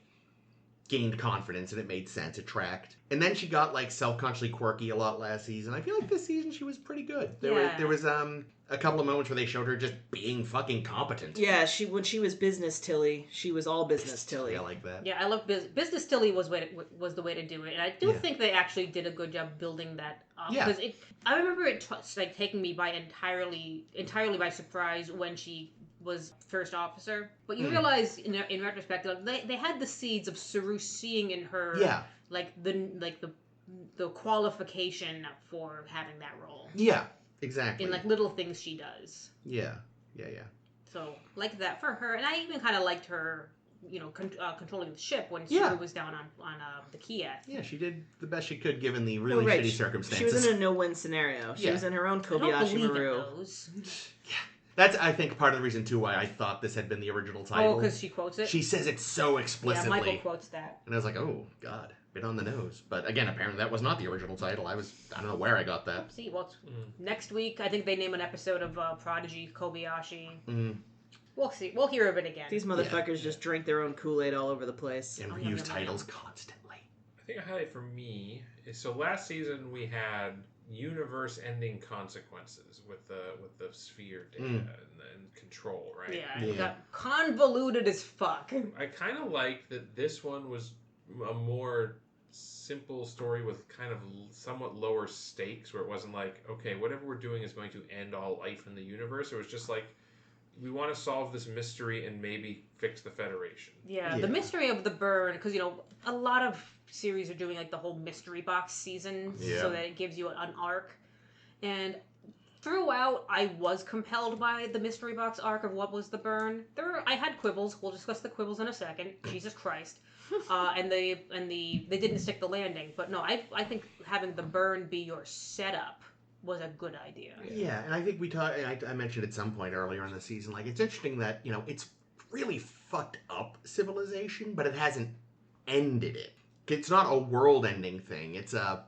gained confidence, and it made sense. It tracked. And then she got, like, self-consciously quirky a lot last season. I feel like this season she was pretty good. There was a couple of moments where they showed her just being fucking competent. Yeah, when she was business Tilly, she was all business Tilly. I like that. Yeah, I love business Tilly was the way to do it. And I do think they actually did a good job building that up. Yeah. Because I remember it like taking me by entirely by surprise when she was first officer, but you realize in retrospect like, they had the seeds of Saru seeing in her the qualification for having that role. Yeah, Exactly. In like little things she does. Yeah. So like that for her, and I even kind of liked her, controlling the ship when Saru was down on the Kiev. Yeah, she did the best she could given the really shitty circumstances. She was in a no-win scenario. She was in her own Kobayashi Maru. Yeah. That's, I think, part of the reason, too, why I thought this had been the original title. Oh, because she quotes it? She says it so explicitly. Yeah, Michael quotes that. And I was like, oh, God, bit on the nose. But again, apparently that was not the original title. I don't know where I got that. See, well, next week, I think they name an episode of Prodigy Kobayashi. We'll see. We'll hear of it again. These motherfuckers just drink their own Kool-Aid all over the place. And use titles constantly. I think a highlight for me is, so last season we had universe-ending consequences with the sphere data and control, right? Yeah, it got convoluted as fuck. I kind of like that this one was a more simple story with kind of somewhat lower stakes, where it wasn't like, okay, whatever we're doing is going to end all life in the universe. It was just like, we want to solve this mystery and maybe fix the Federation. Yeah, the mystery of the burn, because, a lot of series are doing, like, the whole mystery box season so that it gives you an arc. And throughout, I was compelled by the mystery box arc of what was the burn. I had quibbles. We'll discuss the quibbles in a second. Jesus Christ. And they didn't stick the landing. But no, I think having the burn be your setup was a good idea. Yeah, and I think I mentioned at some point earlier in the season, like, it's interesting that, it's really fucked up civilization, but it hasn't ended it. It's not a world-ending thing. It's a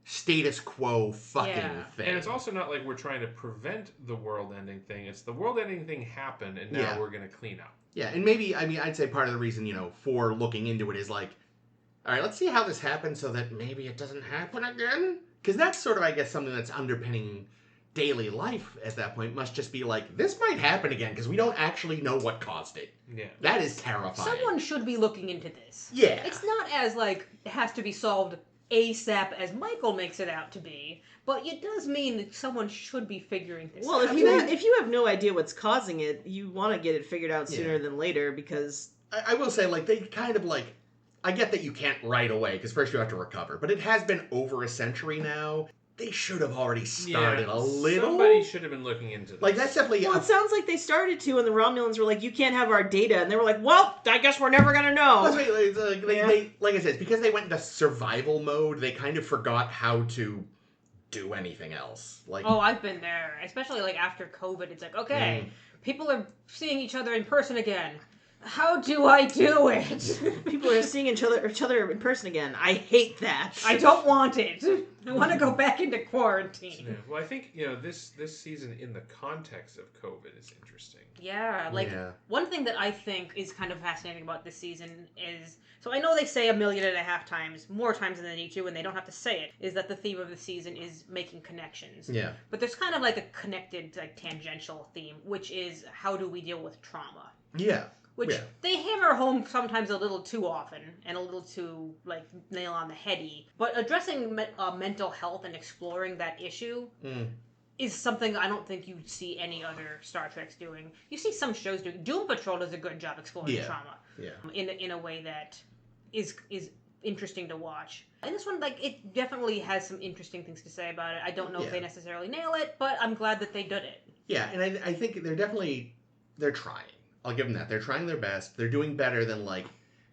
status quo fucking thing. And it's also not like we're trying to prevent the world-ending thing. It's the world-ending thing happened, and now we're going to clean up. Yeah, and maybe, I'd say part of the reason, for looking into it is like, all right, let's see how this happened so that maybe it doesn't happen again. Because that's sort of, I guess, something that's underpinning daily life at that point. Must just be like, this might happen again because we don't actually know what caused it. Yeah. That is terrifying. Someone should be looking into this. Yeah. It's not as, like, it has to be solved ASAP as Michael makes it out to be, but it does mean that someone should be figuring this out. Well, if you have no idea what's causing it, you want to get it figured out sooner than later, because... I will say, like, they kind of, like... I get that you can't right away, because first you have to recover. But it has been over a century now. They should have already started a little. Somebody should have been looking into this. Like, that's definitely... Well, it sounds like they started to, and the Romulans were like, you can't have our data. And they were like, well, I guess we're never going to know. Like I said, it's because they went into survival mode, they kind of forgot how to do anything else. Like, oh, I've been there. Especially, like, after COVID. It's like, okay, people are seeing each other in person again. How do I do it? People are seeing each other in person again. I hate that. I don't want it. I want to go back into quarantine. Yeah. Well, I think, this season in the context of COVID is interesting. Yeah, one thing that I think is kind of fascinating about this season is, so I know they say 1.5 million times, more times than they need to, and they don't have to say it, is that the theme of the season is making connections. Yeah. But there's kind of like a connected, like, tangential theme, which is how do we deal with trauma? Yeah. Which they hammer home sometimes a little too often and a little too, like, nail on the heady. But addressing mental health and exploring that issue is something I don't think you see any other Star Treks doing. You see some shows doing. Doom Patrol does a good job exploring trauma in a way that is interesting to watch. And this one, like, it definitely has some interesting things to say about it. I don't know if they necessarily nail it, but I'm glad that they did it. Yeah, and I think they're trying. I'll give them that. They're trying their best. They're doing better than, like,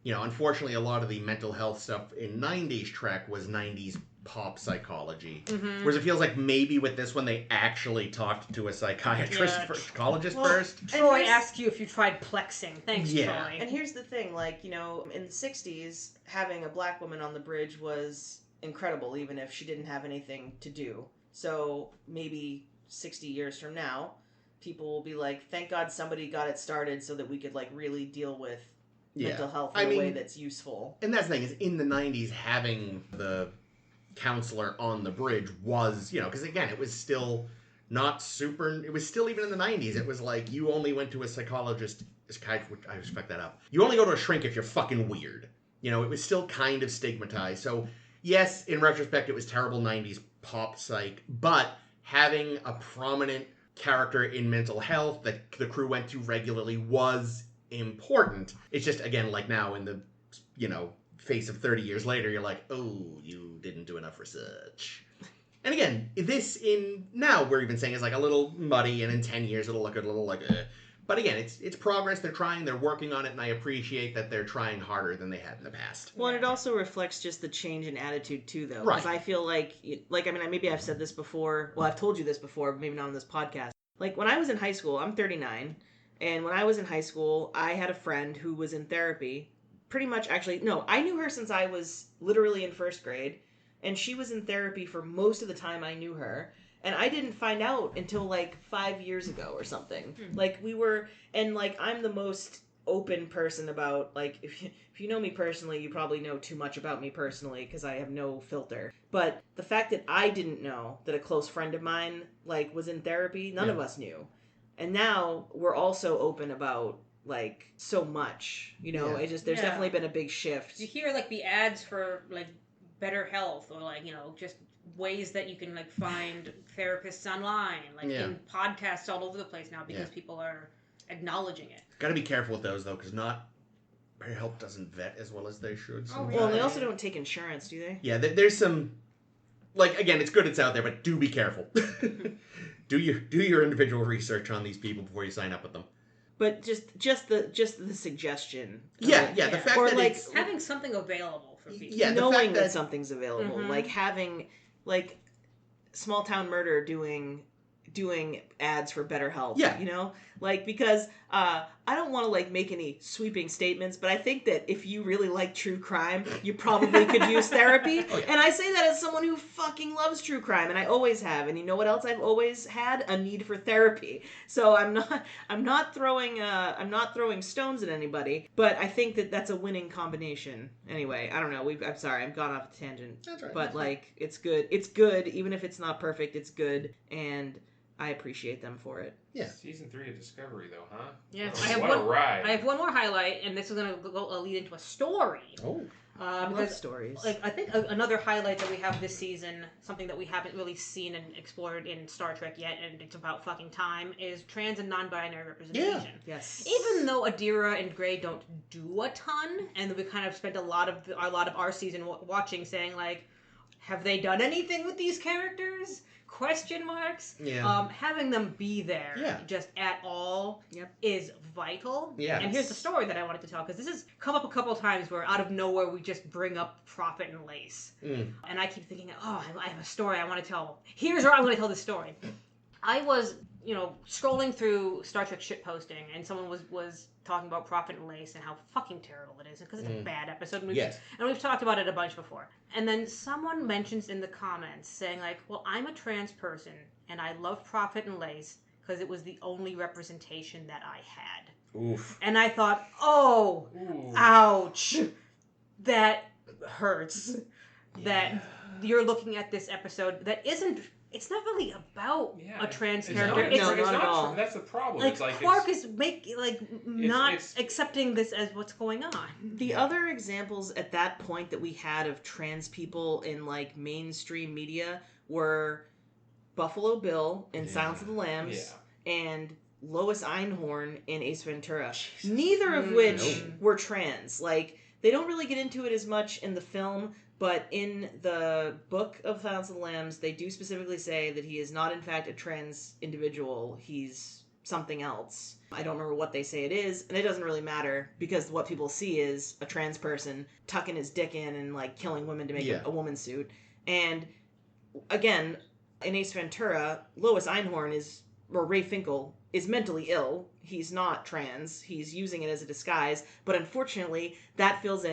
unfortunately a lot of the mental health stuff in 90s Trek was 90s pop psychology. Mm-hmm. Whereas it feels like maybe with this one they actually talked to a psychiatrist, psychologist first. Troy asked you if you tried plexing. Thanks, Troy. And here's the thing, like, in the 60s, having a black woman on the bridge was incredible, even if she didn't have anything to do. So maybe 60 years from now, people will be like, thank God somebody got it started so that we could, like, really deal with mental health in a way that's useful. And that's the thing, is in the 90s, having the counselor on the bridge was, because again, it was still not super, it was still even in the 90s, it was like, you only went to a psychologist, I respect that up. You only go to a shrink if you're fucking weird. It was still kind of stigmatized. So, yes, in retrospect, it was terrible 90s pop psych, but having a prominent character in mental health that the crew went to regularly was important. It's just, again, like now in the, face of 30 years later, you're like, oh, you didn't do enough research. And again, this now we're even saying is like a little muddy, and in 10 years it'll look a little like. But again, it's progress. They're trying. They're working on it, and I appreciate that they're trying harder than they had in the past. Well, and it also reflects just the change in attitude too, though. Right. Because I feel like I mean, maybe I've said this before. Well, I've told you this before, but maybe not on this podcast. Like when I was in high school, I'm 39, and when I was in high school, I had a friend who was in therapy. Pretty much, actually, no, I knew her since I was literally in first grade, and she was in therapy for most of the time I knew her. And I didn't find out until like 5 years ago or something. Like we were, and like I'm the most open person about, like, if you know me personally, you probably know too much about me personally because I have no filter. But the fact that I didn't know that a close friend of mine like was in therapy, none of us knew. And now we're also open about like so much, you know. It just there's definitely been a big shift. You hear like the ads for like better health, or like, you know, just ways that you can like find therapists online, like in podcasts all over the place now, because people are acknowledging it. Got to be careful with those though, because not BetterHelp doesn't vet as well as they should. Well, they also don't take insurance, do they? Yeah, there's some, like, again, it's good it's out there, but do be careful. do your individual research on these people before you sign up with them. But just the suggestion. The fact or that like it's having something available for people. Yeah, knowing that something's available, like having like Small Town Murder doing ads for BetterHelp. Yeah. You know? Like, because I don't want to like make any sweeping statements, but I think that if you really like true crime, you probably could use therapy. Oh, yeah. And I say that as someone who fucking loves true crime, and I always have. And you know what else I've always had? A need for therapy. So I'm not throwing stones at anybody, but I think that that's a winning combination. Anyway, I don't know. I'm sorry, I've gone off a tangent. That's right. But like, it's good. It's good, even if it's not perfect. It's good, and I appreciate them for it. Yeah. Season 3 of Discovery, though, huh? Yeah. What a ride. I have one more highlight, and this is going to lead into a story. Oh. I love stories. Like, I think another highlight that we have this season, something that we haven't really seen and explored in Star Trek yet, and it's about fucking time, is trans and non-binary representation. Yeah. Yes. Even though Adira and Gray don't do a ton, and we kind of spent a lot of our season watching, saying like, have they done anything with these characters? Question marks. Yeah. Having them be there just at all is vital. Yeah. And here's the story that I wanted to tell, because this has come up a couple of times where out of nowhere we just bring up Prophet and Lace. And I keep thinking, oh, I have a story I want to tell. Here's where I'm going to tell this story. I was, scrolling through Star Trek shitposting, and someone was talking about Prophet and Lace and how fucking terrible it is, because it's a bad episode. And we've talked about it a bunch before. And then someone mentions in the comments saying like, well, I'm a trans person and I love Prophet and Lace because it was the only representation that I had. Oof. And I thought, oh, ouch, that hurts. That you're looking at this episode that isn't. It's not really about a trans character. Not at all. That's the problem. Like, it's like Quark is not accepting this as what's going on. The other examples at that point that we had of trans people in like mainstream media were Buffalo Bill in Silence of the Lambs and Lois Einhorn in Ace Ventura. Jesus. Neither of which were trans. Like, they don't really get into it as much in the film. But in the book of Silence of the Lambs, they do specifically say that he is not, in fact, a trans individual. He's something else. I don't remember what they say it is, and it doesn't really matter, because what people see is a trans person tucking his dick in and, like, killing women to make a woman's suit. And, again, in Ace Ventura, Lois Einhorn or Ray Finkel, is mentally ill. He's not trans. He's using it as a disguise. But unfortunately, that feeds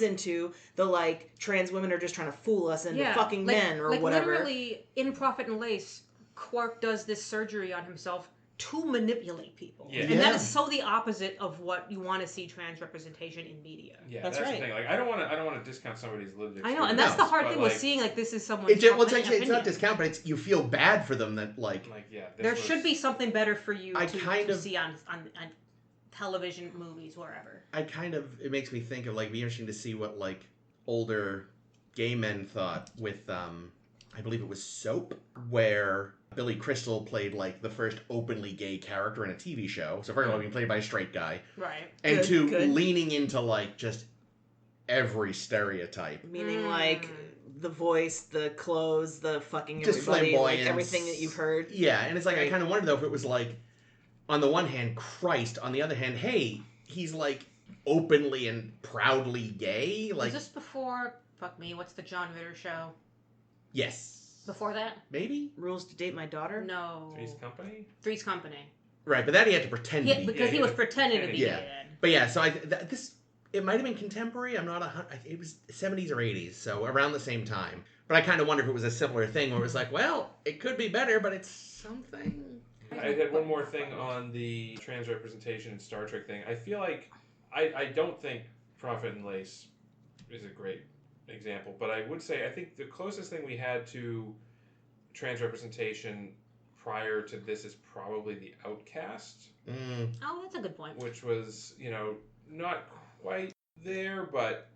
into the, like, trans women are just trying to fool us into fucking men or whatever. Literally, in Prophet and Lace, Quark does this surgery on himself to manipulate people. Yeah. And that is so the opposite of what you want to see trans representation in media. Yeah, that's right. The thing. Like, I don't want to discount somebody's lived experience. I know, and that's the hard thing with seeing like this is someone's it's not discount, but it's you feel bad for them that there should be something better for you to see on television, movies, wherever. It makes me think of like, be interesting to see what like older gay men thought with I believe it was Soap, where Billy Crystal played like the first openly gay character in a TV show. So first of all, being played by a straight guy, right? And leaning into like just every stereotype. Meaning, like, the voice, the clothes, the fucking Just everybody, like, flamboyance. everything that you've heard. Yeah, and it's like, I Right. kind of wonder, though, if it was like, on the one hand, Christ, on the other hand, hey, he's, like, openly and proudly gay. Like, Was this before, fuck me, what's the John Ritter show? yes. Before that? Maybe? Rules to Date My Daughter? No. Three's Company? Three's Company. Right, but that he had to pretend to be Because gay. he was pretending to be Yeah. dead. But yeah, so it might have been contemporary. I'm not it was 70s or 80s, so around the same time. But I kind of wonder if it was a similar thing where it was like, well, it could be better, but it's something. I had one more thing on the trans representation and Star Trek thing. I feel like I don't think Prophet and Lace is a great example, but I would say I think the closest thing we had to trans representation prior to this is probably the Outcast, Oh, that's a good point. which was, not quite there, but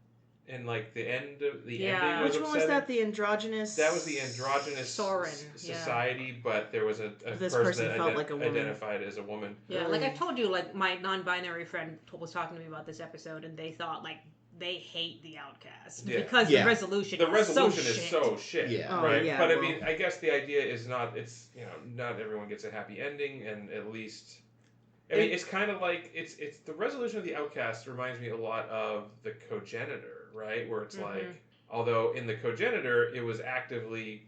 in like the end of the ending was Which one was upsetting. that? The androgynous? That was the androgynous Soren, society, but there was a This person person that felt like a woman. identified as a woman. Yeah, like I told you, like my non-binary friend was talking to me about this episode, and they thought like they hate the Outcast because Yeah. the resolution. The resolution is is so shit. Yeah. Oh, right. yeah, But I well. mean, I guess the idea is not. It's not everyone gets a happy ending, and at least. I mean, it's kind of like it's the resolution of the Outcast reminds me a lot of the Cogenitor, right? Where it's like, although in the Cogenitor it was actively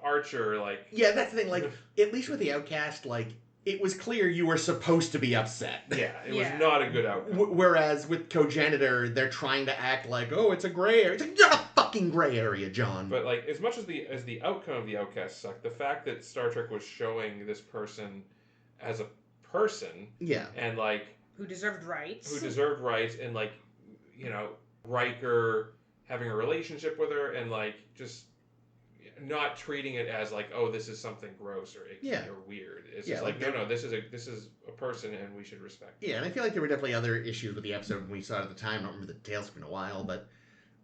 Archer, like Yeah, that's the thing. Like, at least with the Outcast, like, it was clear you were supposed to be upset. yeah, it Yeah. was not a good outcome. Whereas with Cogenitor, they're trying to act like, oh, it's a gray area. It's like, not a fucking gray area, John. But like, as much as the outcome of the Outcast sucked, the fact that Star Trek was showing this person as a person, yeah. and like who deserved rights. who deserved rights, and like Riker having a relationship with her, and like just not treating it as like, oh, this is something gross or icky Yeah. or weird. It's Yeah, just like, like no, this is a person, and we should respect it. Yeah, and I feel like there were definitely other issues with the episode when we saw it at the time. I don't remember the details, it's been a while, but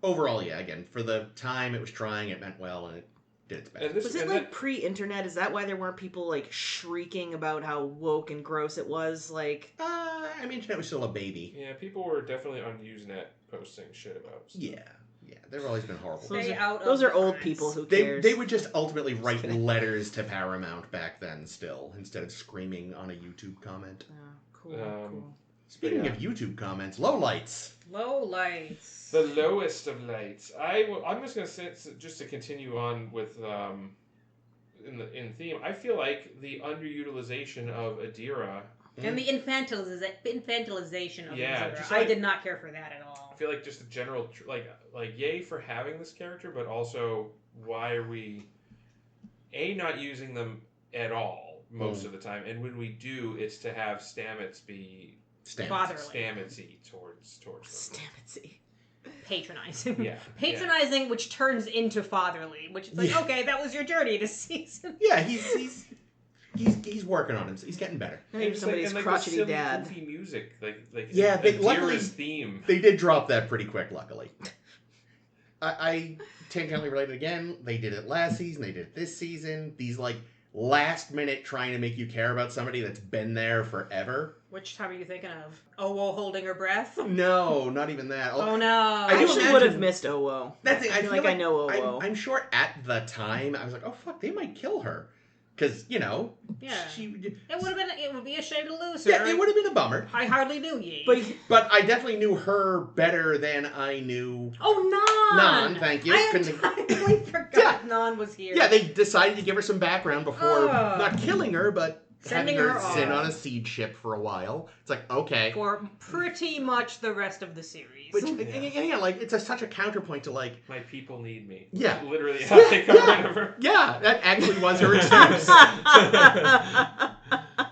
overall, yeah, again, for the time it was trying, it meant well, and it did its best. And this Was it and like that- pre-internet? Is that why there weren't people like shrieking about how woke and gross it was? Like, I mean, internet was still a baby. yeah, people were definitely on Usenet posting shit about stuff. Yeah, they've always been horrible. Stay out of those are the old comments. people. Who They, cares? they would just ultimately write kidding. letters to Paramount back then still, instead of screaming on a YouTube comment. Oh, cool. Cool. Speaking yeah. of YouTube comments, lowlights. Low lights. The lowest of lights. I'm just gonna say, just to continue on with in theme. I feel like the underutilization of Adira. And the infantilization of Yeah, Azura. just I like- did not care for that at all. I feel like just the general like yay for having this character, but also why are we not using them at all most of the time, and when we do, it's to have Stamets be Fatherly. Stametsy towards them. Stametsy. Patronizing. Yeah, Patronizing, which turns into fatherly, which is like, Yeah. okay, that was your journey this season. Yeah, he's working on him. He's getting better. Maybe Just somebody's and, the crotchety silly, dad. goofy music, like Yeah, they- Adira's luckily- theme. They did drop that pretty quick, luckily. I tangentially related again. They did it last season. They did it this season. These like last minute trying to make you care about somebody that's been there forever. Which time are you thinking of? Owo holding her breath? No, not even that. Oh no. I I do actually would have imagine- missed Owo. That's the thing. I feel feel like I know Owo. I'm sure at the time I was like, oh fuck, they might kill her, because Yeah. she. It would be a shame to lose her. Yeah, it would have been a bummer. I hardly knew ye. But I definitely knew her better than I knew. Oh, Nan! Nan, thank you. I Couldn't- entirely forgot Nan was here. Yeah, they decided to give her some background before Oh. not killing her, but Sending having her her sit off. on a seed ship for a while. It's like, okay. For pretty much the rest of the series. Which, and again, like, it's such a counterpoint to, like, My people need me. Yeah. Literally how they got rid of her. yeah, that actually was her excuse.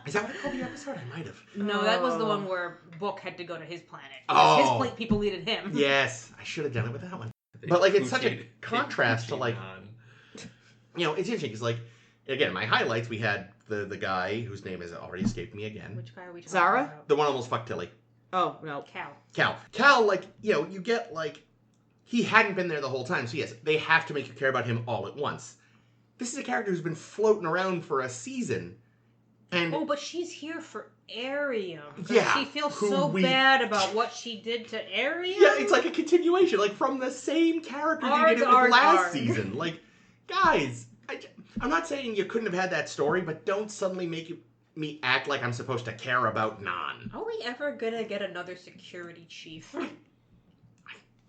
Is that what I called the episode? I might have. No, that was the Oh. one where Book had to go to his planet. Oh. His people needed him. Yes, I should have done it with that one. But, like, it's such a They contrast to, poochied like, on. it's interesting, because, like, again, my highlights, we had the guy whose name has already escaped me again. Which guy are we talking Zara? about? The one almost fucked Tilly. Oh, no. Cal. Cal, like, you get, like, he hadn't been there the whole time, so yes, they have to make you care about him all at once. This is a character who's been floating around for a season, and Oh, but she's here forever. Arium. Yeah, She feels who so we- bad about what she did to Arium. Yeah, it's like a continuation, like from the same character they did it with last season. Like, guys, I'm not saying you couldn't have had that story, but don't suddenly make me act like I'm supposed to care about Nan. Are we ever gonna get another security chief? I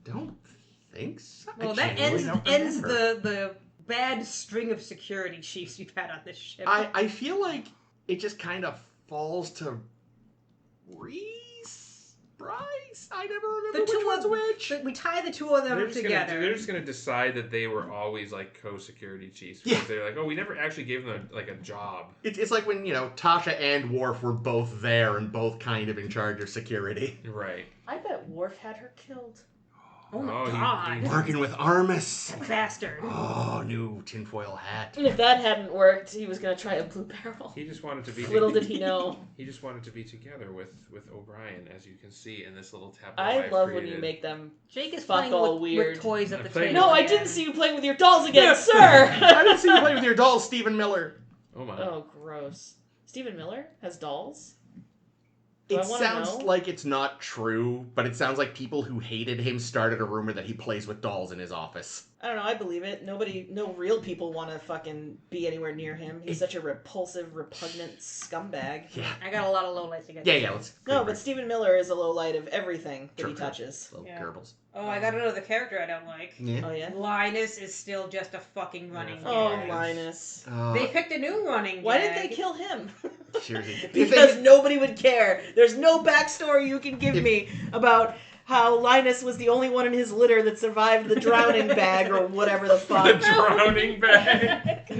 don't think so. Well, that ends the bad string of security chiefs we've had on this ship. I feel like it just kind of falls to Reese? Bryce? I never remember which one's which. We tie the two of them together. They're just going to decide that they were always like co-security chiefs. Because they're like, oh, we never actually gave them a job. It's like when, Tasha and Worf were both there and both kind of in charge of security. Right. I bet Worf had her killed. Oh my god. Working with Armus. That bastard. Oh, new tinfoil hat. And if that hadn't worked, he was going to try a blue barrel. He just wanted to be... Little did he know. He just wanted to be together with O'Brien, as you can see in this little tableau I love when you make them Jake is fuck playing all with, weird. With toys at the playing- table. No, I again. didn't see you playing with your dolls again, sir! I didn't see you play with your doll, Stephen Miller. Oh my. Oh, gross. Stephen Miller has dolls? It sounds know? like it's not true, but it sounds like people who hated him started a rumor that he plays with dolls in his office. I don't know, I believe it. No real people want to fucking be anywhere near him. He's such a repulsive, repugnant scumbag. Yeah. I got a lot of lowlights to get Yeah, let's... No, but Stephen Miller is a low light of everything that he touches. Little Yeah. Goebbels. Oh, I got another character I don't like. Yeah. Oh, yeah? Linus is still just a fucking running gag. Oh, Linus. They picked a new running Why gag. didn't they kill him? Seriously. Because nobody would care. There's no backstory you can give me about how Linus was the only one in his litter that survived the drowning bag or whatever the fuck. The drowning bag.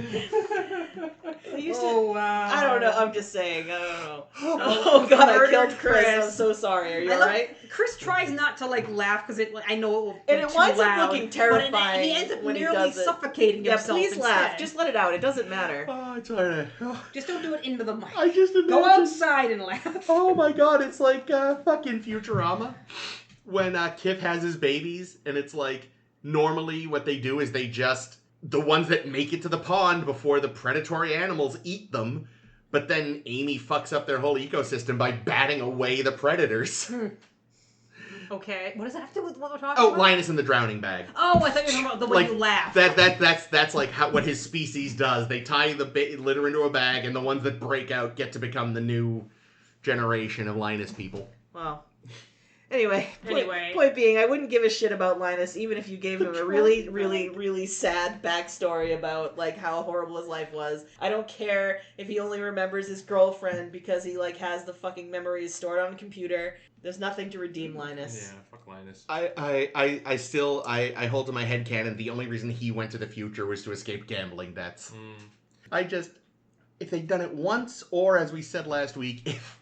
Wow. I don't know. I'm just saying. I don't know. Oh god, I killed Chris. I'm so sorry. Are you alright? Chris tries not to laugh because I know it will be And it too winds loud, up looking terrifying. But he ends up when nearly he does it. suffocating himself. Yeah, please laugh. instead. Just let it out. It doesn't matter. Oh, it's hard to... Just don't do it into the mic. I just imagine... Go outside and laugh. Oh my god, it's like fucking Futurama. When Kip has his babies, and it's like, normally what they do is they just... The ones that make it to the pond before the predatory animals eat them, but then Amy fucks up their whole ecosystem by batting away the predators. Okay, what does that have to do with what we're talking Oh, about? Linus in the drowning bag. Oh, I thought you were talking about the way Like, you laugh. That's like what his species does. They tie the litter into a bag, and the ones that break out get to become the new generation of Linus people. Wow. Anyway, Anyway. point being, I wouldn't give a shit about Linus even if you gave him a really, really, really sad backstory about like how horrible his life was. I don't care if he only remembers his girlfriend because he like has the fucking memories stored on a computer. There's nothing to redeem Linus. Yeah, fuck Linus. I still hold to my headcanon the only reason he went to the future was to escape gambling debts. If they'd done it once, or as we said last week, if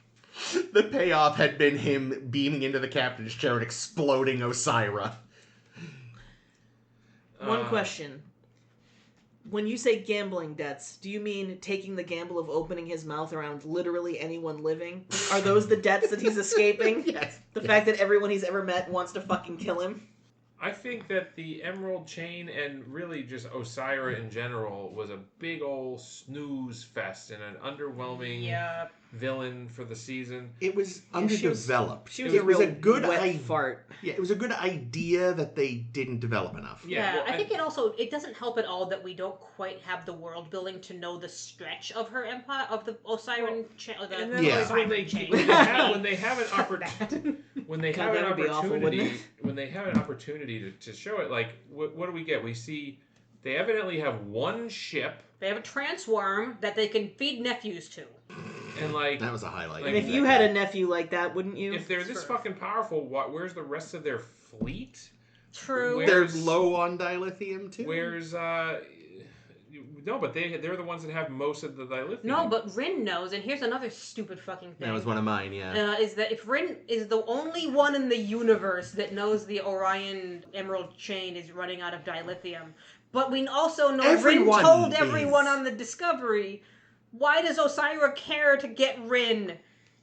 the payoff had been him beaming into the captain's chair and exploding Osira. One question. When you say gambling debts, do you mean taking the gamble of opening his mouth around literally anyone living? Are those the debts that he's escaping? Yes. The fact that everyone he's ever met wants to fucking kill him? I think that the Emerald Chain and really just Osira in general was a big old snooze fest and an underwhelming villain for the season. It was underdeveloped. She was it a was real a good wet fart. Yeah, it was a good idea that they didn't develop enough. Yeah, well, I think it doesn't help at all that we don't quite have the world building to know the stretch of her empire, of the Osiran chain. And then when they have an opportunity, when they have an opportunity to show it, like what do we get? We see they evidently have one ship. They have a transworm that they can feed nephews to. And like that was a highlight. And if you had a nephew like that, wouldn't you? If they're this fucking powerful, where's the rest of their fleet? True. They're low on dilithium too. Where's no, but they're the ones that have most of the dilithium. No, but Rin knows, and here's another stupid fucking thing. That was one of mine, yeah. Is that if Rin is the only one in the universe that knows the Orion Emerald Chain is running out of dilithium, but we also know Rin told everyone on the Discovery, why does Osira care to get Rin?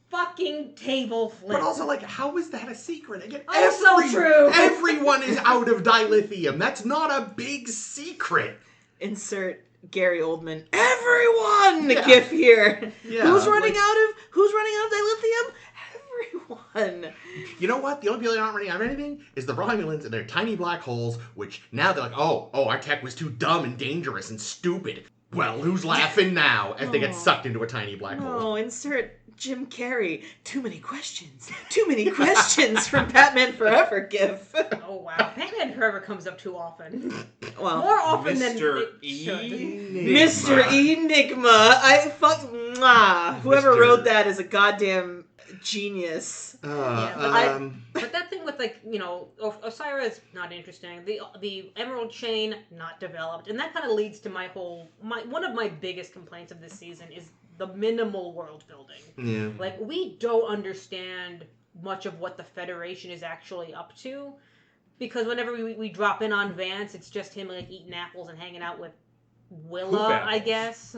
Fucking table flip. But also, like, how is that a secret? Again, true. Everyone is out of dilithium. That's not a big secret. Insert Gary Oldman, everyone gif here. Yeah, Who's running out of dilithium? Everyone. You know what? The only people that aren't running out of anything is the Romulans and their tiny black holes, which now they're like, oh, our tech was too dumb and dangerous and stupid. Well, who's laughing now as they get sucked into a tiny black hole? Oh, insert Jim Carrey. Too many questions from Batman Forever gif. Oh, wow. Batman Forever comes up too often. Well, more often than Mr. it should. Mr. Enigma. Whoever Mr. wrote that is a goddamn genius. But that thing with, like, you know, Osira is not interesting. The Emerald Chain, not developed. And that kind of leads to one of my biggest complaints of this season is the minimal world building. Yeah. Like, we don't understand much of what the Federation is actually up to. Because whenever we drop in on Vance, it's just him, like, eating apples and hanging out with Willa, I guess.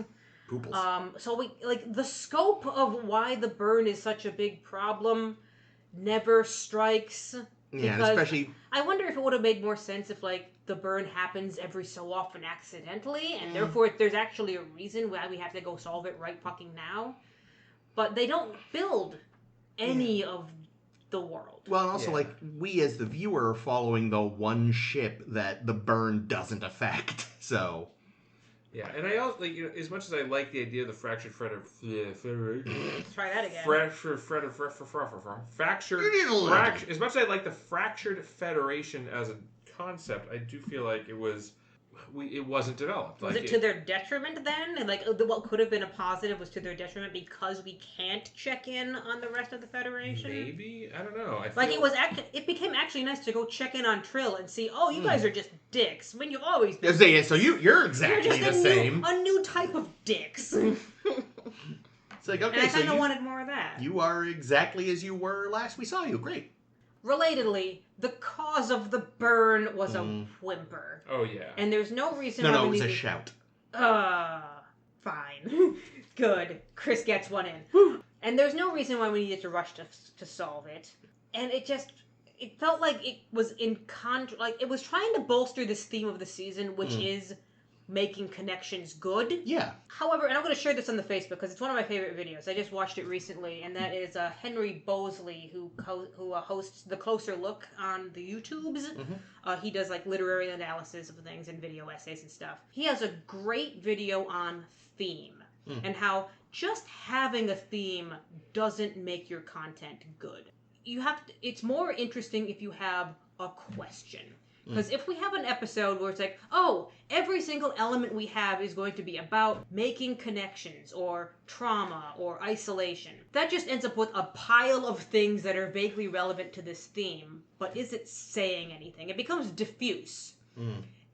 So the scope of why the burn is such a big problem never strikes. Yeah, and especially... I wonder if it would have made more sense if, like, the burn happens every so often accidentally, and therefore there's actually a reason why we have to go solve it right fucking now. But they don't build any of the world. Well, and also, like, we as the viewer are following the one ship that the burn doesn't affect, so... Yeah, and I also, like, you know, as much as I like the idea of the fractured Federation... Try that again. As much as I like the fractured Federation as a concept, I do feel like it wasn't developed. Was it to their detriment then? And, like, what could have been a positive was to their detriment because we can't check in on the rest of the Federation? Maybe? I don't know. It became actually nice to go check in on Trill and see, oh, you guys are just dicks. When you've always been dicks. So you're exactly the same. A new type of dicks. It's like, okay, and I kind of wanted more of that. You are exactly as you were last we saw you. Great. Relatedly, the cause of the burn was a whimper. Oh, yeah. And there's no reason No, why it we was needed... a shout. Fine. Good. Chris gets one in. Whew. And there's no reason why we needed to rush to solve it. And it felt like it was it was trying to bolster this theme of the season, which is making connections good. Yeah. However, and I'm going to share this on the Facebook because it's one of my favorite videos. I just watched it recently, and that is Henry Bosley, who hosts The Closer Look on the YouTubes. Mm-hmm. He does, like, literary analysis of things and video essays and stuff. He has a great video on theme and how just having a theme doesn't make your content good. It's more interesting if you have a question. Because if we have an episode where it's like, oh, every single element we have is going to be about making connections or trauma or isolation, that just ends up with a pile of things that are vaguely relevant to this theme, but is it saying anything? It becomes diffuse.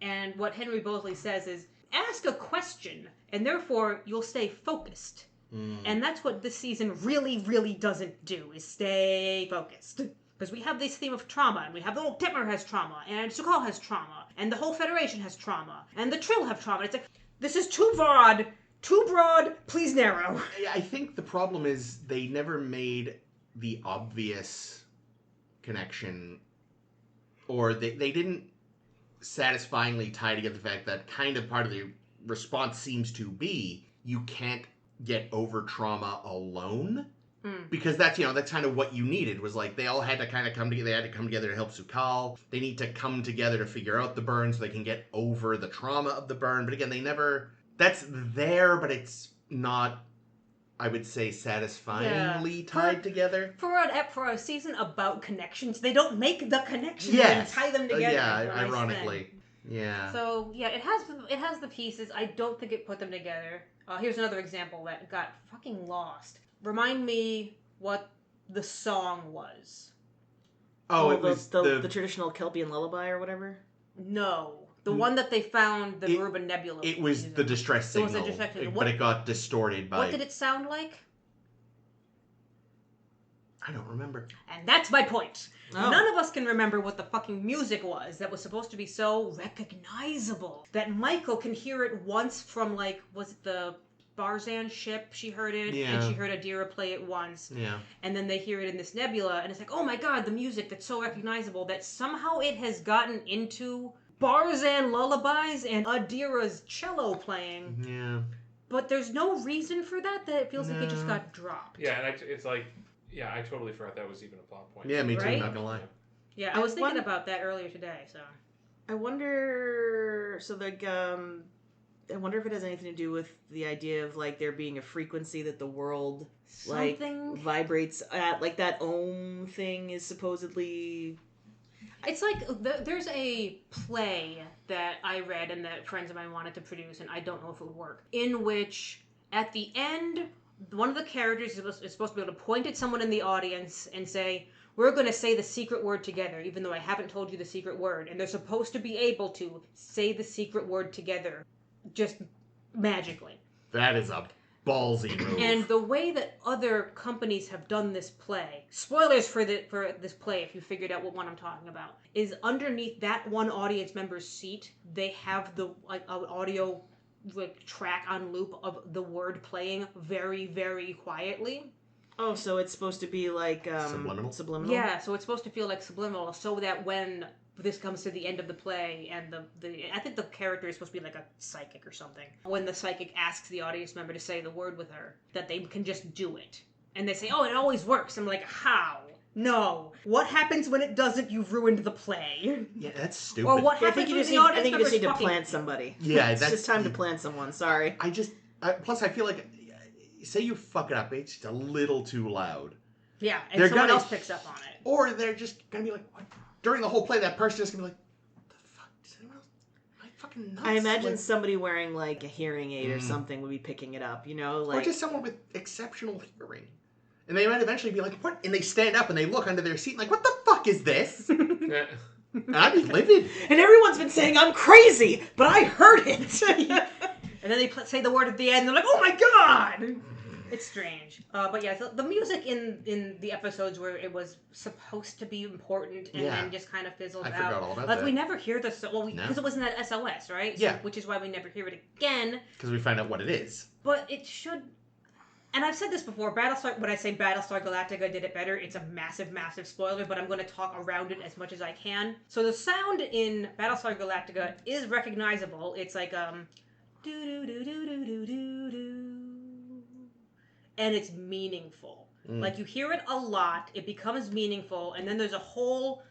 And what Henry Bosley says is, ask a question, and therefore you'll stay focused. And that's what this season really, really doesn't do, is stay focused. Because we have this theme of trauma, and we have the old Titmer has trauma, and Su'Kal has trauma, and the whole Federation has trauma, and the Trill have trauma. It's like, this is too broad, please narrow. I think the problem is they never made the obvious connection, or they didn't satisfyingly tie together the fact that kind of part of the response seems to be you can't get over trauma alone. Because that's kind of what you needed, was like they all had to kind of come together. They had to come together to help Su'Kal. They need to come together to figure out the burn so they can get over the trauma of the burn. But again, that's there, but it's not, I would say, satisfyingly tied together. For a season about connections, they don't make the connections and tie them together. Ironically. Yeah. So, it has the pieces. I don't think it put them together. Here's another example that got fucking lost. Remind me what the song was. Oh, it was the traditional Kelpian lullaby or whatever? No. The one that they found, the Rubin Nebula. It was the distress signal. It was a distress signal. But it got distorted by... What did it sound like? I don't remember. And that's my point. Oh. None of us can remember what the fucking music was that was supposed to be so recognizable that Michael can hear it once from, like, was it the Barzan ship? She heard it, and she heard Adira play it once. Yeah. And then they hear it in this nebula, and it's like, oh my god, the music that's so recognizable that somehow it has gotten into Barzan lullabies and Adira's cello playing. Yeah. But there's no reason for that it feels like it just got dropped. Yeah, and it's like, yeah, I totally forgot that was even a plot point. Yeah, me too, right? not gonna lie. Yeah, I was thinking about that earlier today, so. I wonder, I wonder if it has anything to do with the idea of, like, there being a frequency that the world, like, vibrates at. Like, that ohm thing is supposedly... It's like, there's a play that I read and that friends of mine wanted to produce, and I don't know if it would work, in which, at the end, one of the characters is supposed to be able to point at someone in the audience and say, we're going to say the secret word together, even though I haven't told you the secret word. And they're supposed to be able to say the secret word together, just magically. That is a ballsy move. And the way that other companies have done this play, spoilers for this play if you figured out what one I'm talking about, is underneath that one audience member's seat, they have the audio track on loop of the word playing very, very quietly. Oh, so it's supposed to be like... Subliminal? Yeah, so it's supposed to feel like subliminal, so that when this comes to the end of the play, and I think the character is supposed to be like a psychic or something. When the psychic asks the audience member to say the word with her, that they can just do it. And they say, oh, it always works. I'm like, how? No. What happens when it doesn't? You've ruined the play. Yeah, that's stupid. Or what happens when the audience I think you just need to fucking... plant somebody. Yeah, it's just time to plant someone. Sorry. Plus, I feel like, say you fuck it up, it's just a little too loud. Yeah, and someone else picks up on it. Or they're just gonna be like, what? During the whole play, that person's just gonna be like, what the fuck? Does anyone else? Am I fucking nuts? I imagine somebody wearing like a hearing aid or something would be picking it up, like... Or just someone with exceptional hearing. And they might eventually be like, what? And they stand up and they look under their seat like, what the fuck is this? And I'd be livid. And everyone's been saying I'm crazy, but I heard it. And then they say the word at the end, and they're like, oh my god! It's strange. But yeah, the music in the episodes where it was supposed to be important and then just kind of fizzled out. I forgot all about that. that. We never hear the song. Well, because it wasn't that SOS, right? Yeah. So, which is why we never hear it again. Because we find out what it is. But it should... And I've said this before, when I say Battlestar Galactica did it better, it's a massive, massive spoiler, but I'm going to talk around it as much as I can. So the sound in Battlestar Galactica is recognizable. It's like, do-do-do-do-do-do-do-do. And it's meaningful. Like, you hear it a lot, it becomes meaningful, and then there's a whole,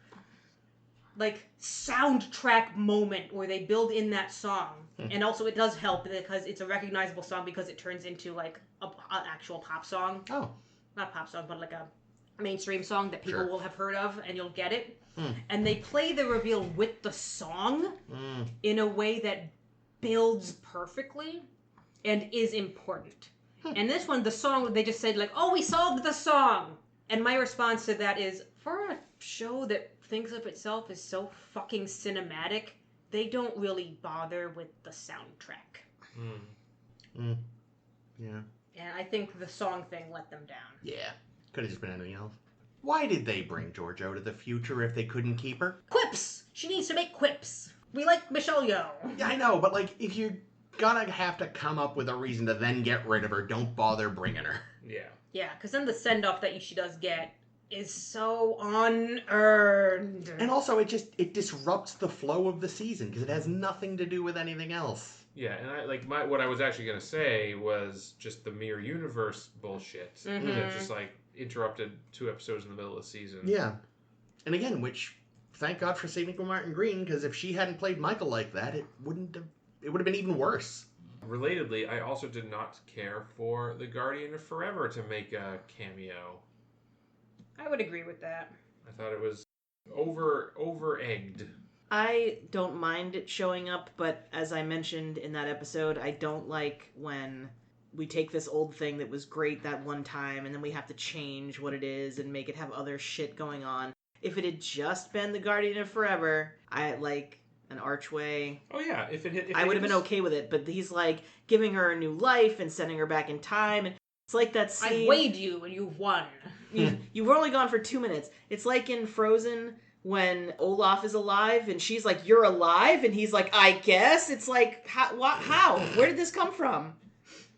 like, soundtrack moment where they build in that song. And also it does help because it's a recognizable song because it turns into, like, an actual pop song. Oh. Not pop song, but like a mainstream song that people will have heard of, and you'll get it. And they play the reveal with the song in a way that builds perfectly and is important. And this one, the song, they just said, like, oh, we solved the song! And my response to that is, for a show that thinks of itself as so fucking cinematic, they don't really bother with the soundtrack. Yeah. And I think the song thing let them down. Yeah. Could have just been anything else. Why did they bring Georgiou to the future if they couldn't keep her? Quips! She needs to make quips. We like Michelle Yeoh. Yeah, I know, but, like, if you're gonna have to come up with a reason to then get rid of her, don't bother bringing her. Yeah. Yeah, because then the send-off that she does get is so unearned. And also, it disrupts the flow of the season, because it has nothing to do with anything else. Yeah, and what I was actually going to say was just the Mirror Universe bullshit that just, like, interrupted 2 episodes in the middle of the season. Yeah. And again, thank God for saving Martin Green, because if she hadn't played Michael like that, it would have been even worse. Relatedly, I also did not care for the Guardian of Forever to make a cameo. I would agree with that. I thought it was over-egged. I don't mind it showing up, but as I mentioned in that episode, I don't like when we take this old thing that was great that one time and then we have to change what it is and make it have other shit going on. If it had just been the Guardian of Forever, I like an archway. Oh yeah, I would have been okay with it, but he's like giving her a new life and sending her back in time, and it's like that scene. I weighed you and you won. You were only gone for 2 minutes. It's like in Frozen when Olaf is alive and she's like, "You're alive," and he's like, "I guess." It's like, how? Where did this come from?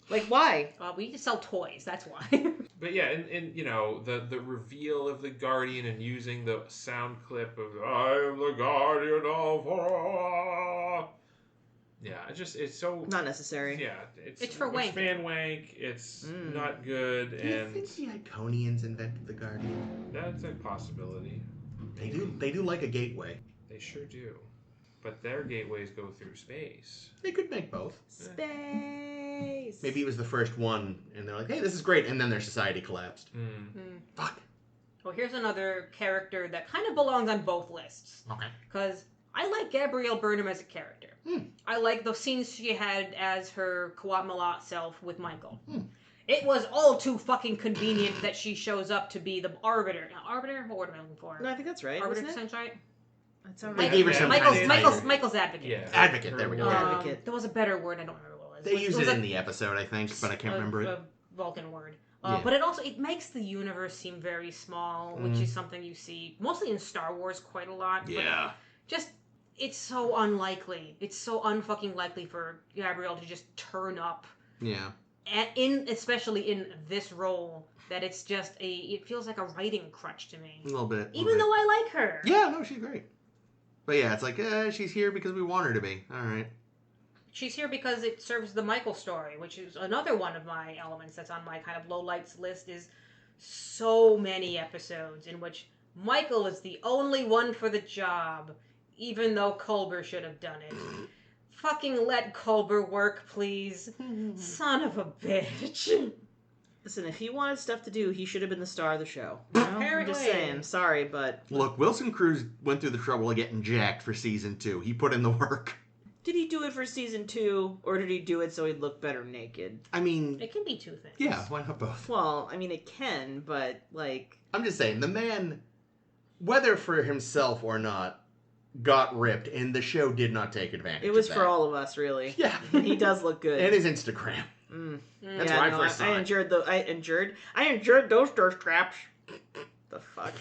Like, why? We need to sell toys. That's why. But yeah, and you know, the reveal of the Guardian and using the sound clip of "I am the Guardian of." Yeah, it's so not necessary. Yeah, it's for wank. It's fan wank. It's not good. Do you think the Iconians invented the Guardian? That's a possibility. They do like a gateway. They sure do. But their gateways go through space. They could make both. Space. Maybe it was the first one, and they're like, "Hey, this is great," and then their society collapsed. Fuck. Well, here's another character that kind of belongs on both lists. Okay. Because I like Gabrielle Burnham as a character. I like the scenes she had as her Coat self with Michael. It was all too fucking convenient that she shows up to be the Arbiter. Now, Arbiter? What word am I looking for? No, I think that's right. Arbiter sounds right? That's all They right. gave her some Michael's advocate. Yeah. Advocate, there we go. Advocate. There was a better word, I don't remember what it was. They used it in the episode, I think, but I can't remember it. A Vulcan word. Yeah. But it makes the universe seem very small, which is something you see mostly in Star Wars quite a lot. Yeah. Just, it's so unlikely. It's so unfucking likely for Gabrielle to just turn up. Yeah. Especially in this role, that it's just it feels like a writing crutch to me. A little bit. Even though I like her. Yeah, no, she's great. But yeah, it's like, she's here because we want her to be. All right. She's here because it serves the Michael story, which is another one of my elements that's on my kind of lowlights list, is so many episodes in which Michael is the only one for the job, even though Culber should have done it. Fucking let Culber work, please. Son of a bitch. Listen, if he wanted stuff to do, he should have been the star of the show. You know? I'm just saying. Sorry, but... Look, Wilson Cruz went through the trouble of getting jacked for season 2. He put in the work. Did he do it for season 2, or did he do it so he'd look better naked? I mean... It can be two things. Yeah, why not both? Well, I mean, it can, but, like... I'm just saying, the man, whether for himself or not, got ripped, and the show did not take advantage It was of for that. all of us, really. Yeah. He does look good. And his Instagram. That's where I first saw it. I endured those thirst traps. The fuck?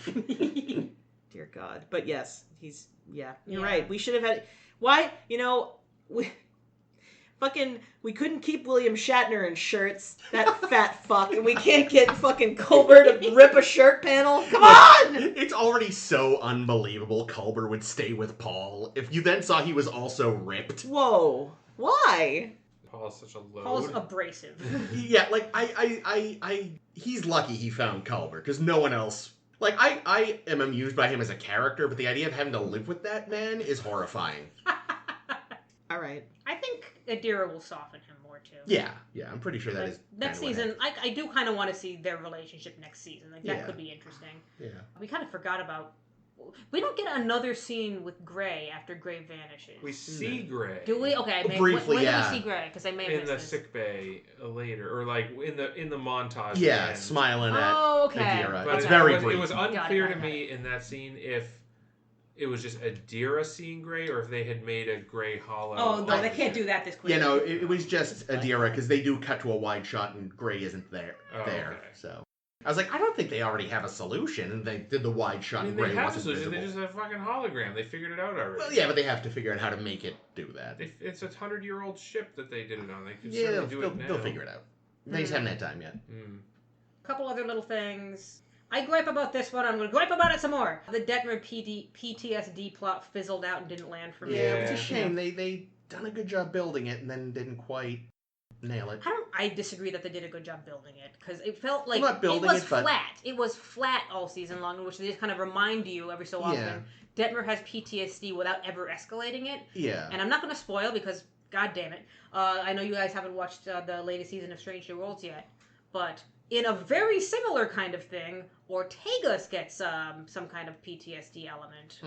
Dear God. But yes, you're right. We should have had... Why? You know, we couldn't keep William Shatner in shirts. That fat fuck. And we can't get fucking Culber to rip a shirt panel. Come on! It's already so unbelievable Culber would stay with Paul. If you then saw he was also ripped. Whoa. Why? Paul's such a load. Paul's abrasive. Yeah, like, he's lucky he found Culber, because no one else... Like, I am amused by him as a character, but the idea of having to live with that man is horrifying. All right. I think Adira will soften him more, too. Yeah, I'm pretty sure that is... Next season, I do kind of want to see their relationship next season. Like, that could be interesting. Yeah. We kind of forgot about... We don't get another scene with Gray after Gray vanishes. We see Gray. Do we? Okay, briefly, when yeah. do we see Gray? Because I may have in missed the this. sick bay later, or like in the montage. Yeah, at the end. smiling at okay. Adira. But It's very brief. It was unclear Got to it. me in that scene if it was just Adira seeing Gray or if they had made a Gray hollow. Oh, no, they can't do that this quick. You know, it was just Adira, because they do cut to a wide shot and Gray isn't there. Okay. So I was like, I don't think they already have a solution, and they did the wide shot I mean, and they Gray have a wasn't solution. visible. They just have a fucking hologram. They figured it out already. Well, yeah, but they have to figure out how to make it do that. It's a 100-year-old ship that they did it on. They could Yeah, certainly do it now. they'll figure it out. They just haven't had time yet. A couple other little things. I gripe about this one. I'm going to gripe about it some more. The Detmer PTSD plot fizzled out and didn't land for me. Yeah, it's a shame. They done a good job building it and then didn't quite nail it. I disagree that they did a good job building it, because it felt like Well, not building it was it, but- flat. It was flat all season long, in which they just kind of remind you every so often. Detmer has PTSD without ever escalating it. Yeah. And I'm not going to spoil because, god damn it, I know you guys haven't watched the latest season of Strange New Worlds yet, but in a very similar kind of thing, Ortegas gets some kind of PTSD element,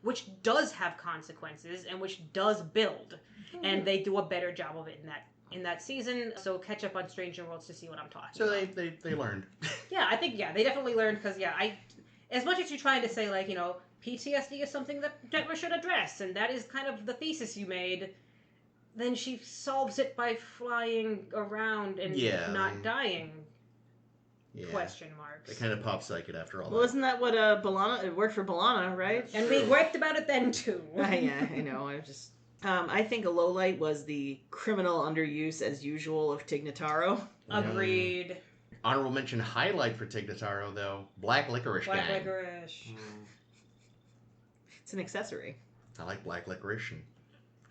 which does have consequences and which does build, and they do a better job of it in that season. So catch up on Strange New Worlds to see what I'm talking So about. they learned. Yeah, I think they definitely learned, because as much as you're trying to say, like, you know, PTSD is something that Detmer should address, and that is kind of the thesis you made, then she solves it by flying around and not dying. Yeah. Question marks. They kind of pop psych it after all Well, that. isn't that what Balana? It worked for Balana, right? And we griped about it then too. Yeah, I know. I think a lowlight was the criminal underuse, as usual, of Tignataro. Agreed. Honorable mention highlight for Tig Notaro, though. Black Licorice Black Gang. licorice. It's an accessory. I like black licorice, and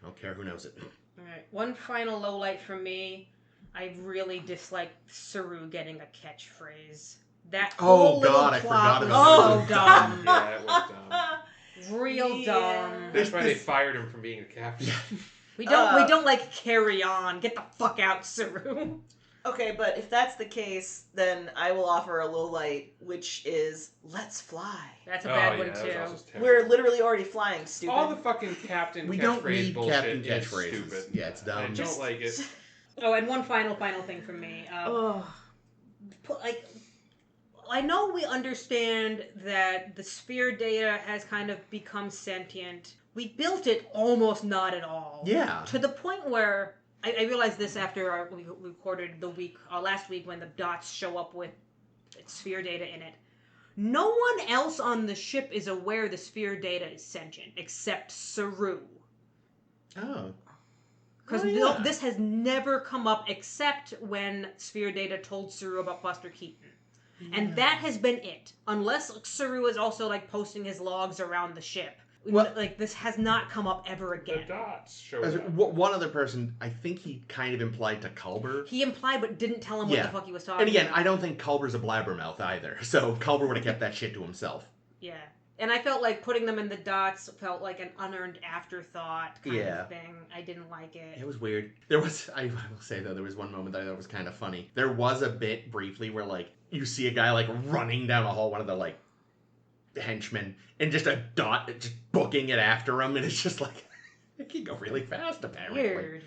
I don't care who knows it. Alright, one final low light from me. I really dislike Saru getting a catchphrase. That whole God, I little plot forgot was about so that. dumb. Yeah, it was dumb. Real dumb. That's why they fired him from being the captain. We don't like carry on. Get the fuck out, Saru. Okay, but if that's the case, then I will offer a low light, which is let's fly. That's a bad one that was too. also terrible. We're literally already flying, stupid. All the fucking captain We catchphrase don't need bullshit captain is catchphrases. stupid. Yeah, it's dumb. I don't like it. Oh, and one final thing from me. I know we understand that the sphere data has kind of become sentient. We built it almost not at all. Yeah. To the point where I realized this after we recorded last week when the dots show up with sphere data in it. No one else on the ship is aware the sphere data is sentient except Saru. Oh. Because this has never come up except when sphere data told Saru about Buster Keaton. Yeah. And that has been it. Unless Saru is also like posting his logs around the ship. Well, like this has not come up ever again. The dots showed up. One other person, I think he kind of implied to Culber. He implied but didn't tell him what the fuck he was talking about. And again, about. I don't think Culber's a blabbermouth either. So Culber would have kept that shit to himself. Yeah. And I felt like putting them in the dots felt like an unearned afterthought kind of thing. I didn't like it. It was weird. I will say though, there was one moment that I thought was kind of funny. There was a bit briefly where like you see a guy like running down a hall, one of the like henchmen, and just a dot just booking it after him, and it's just like it can go really fast apparently. Weird.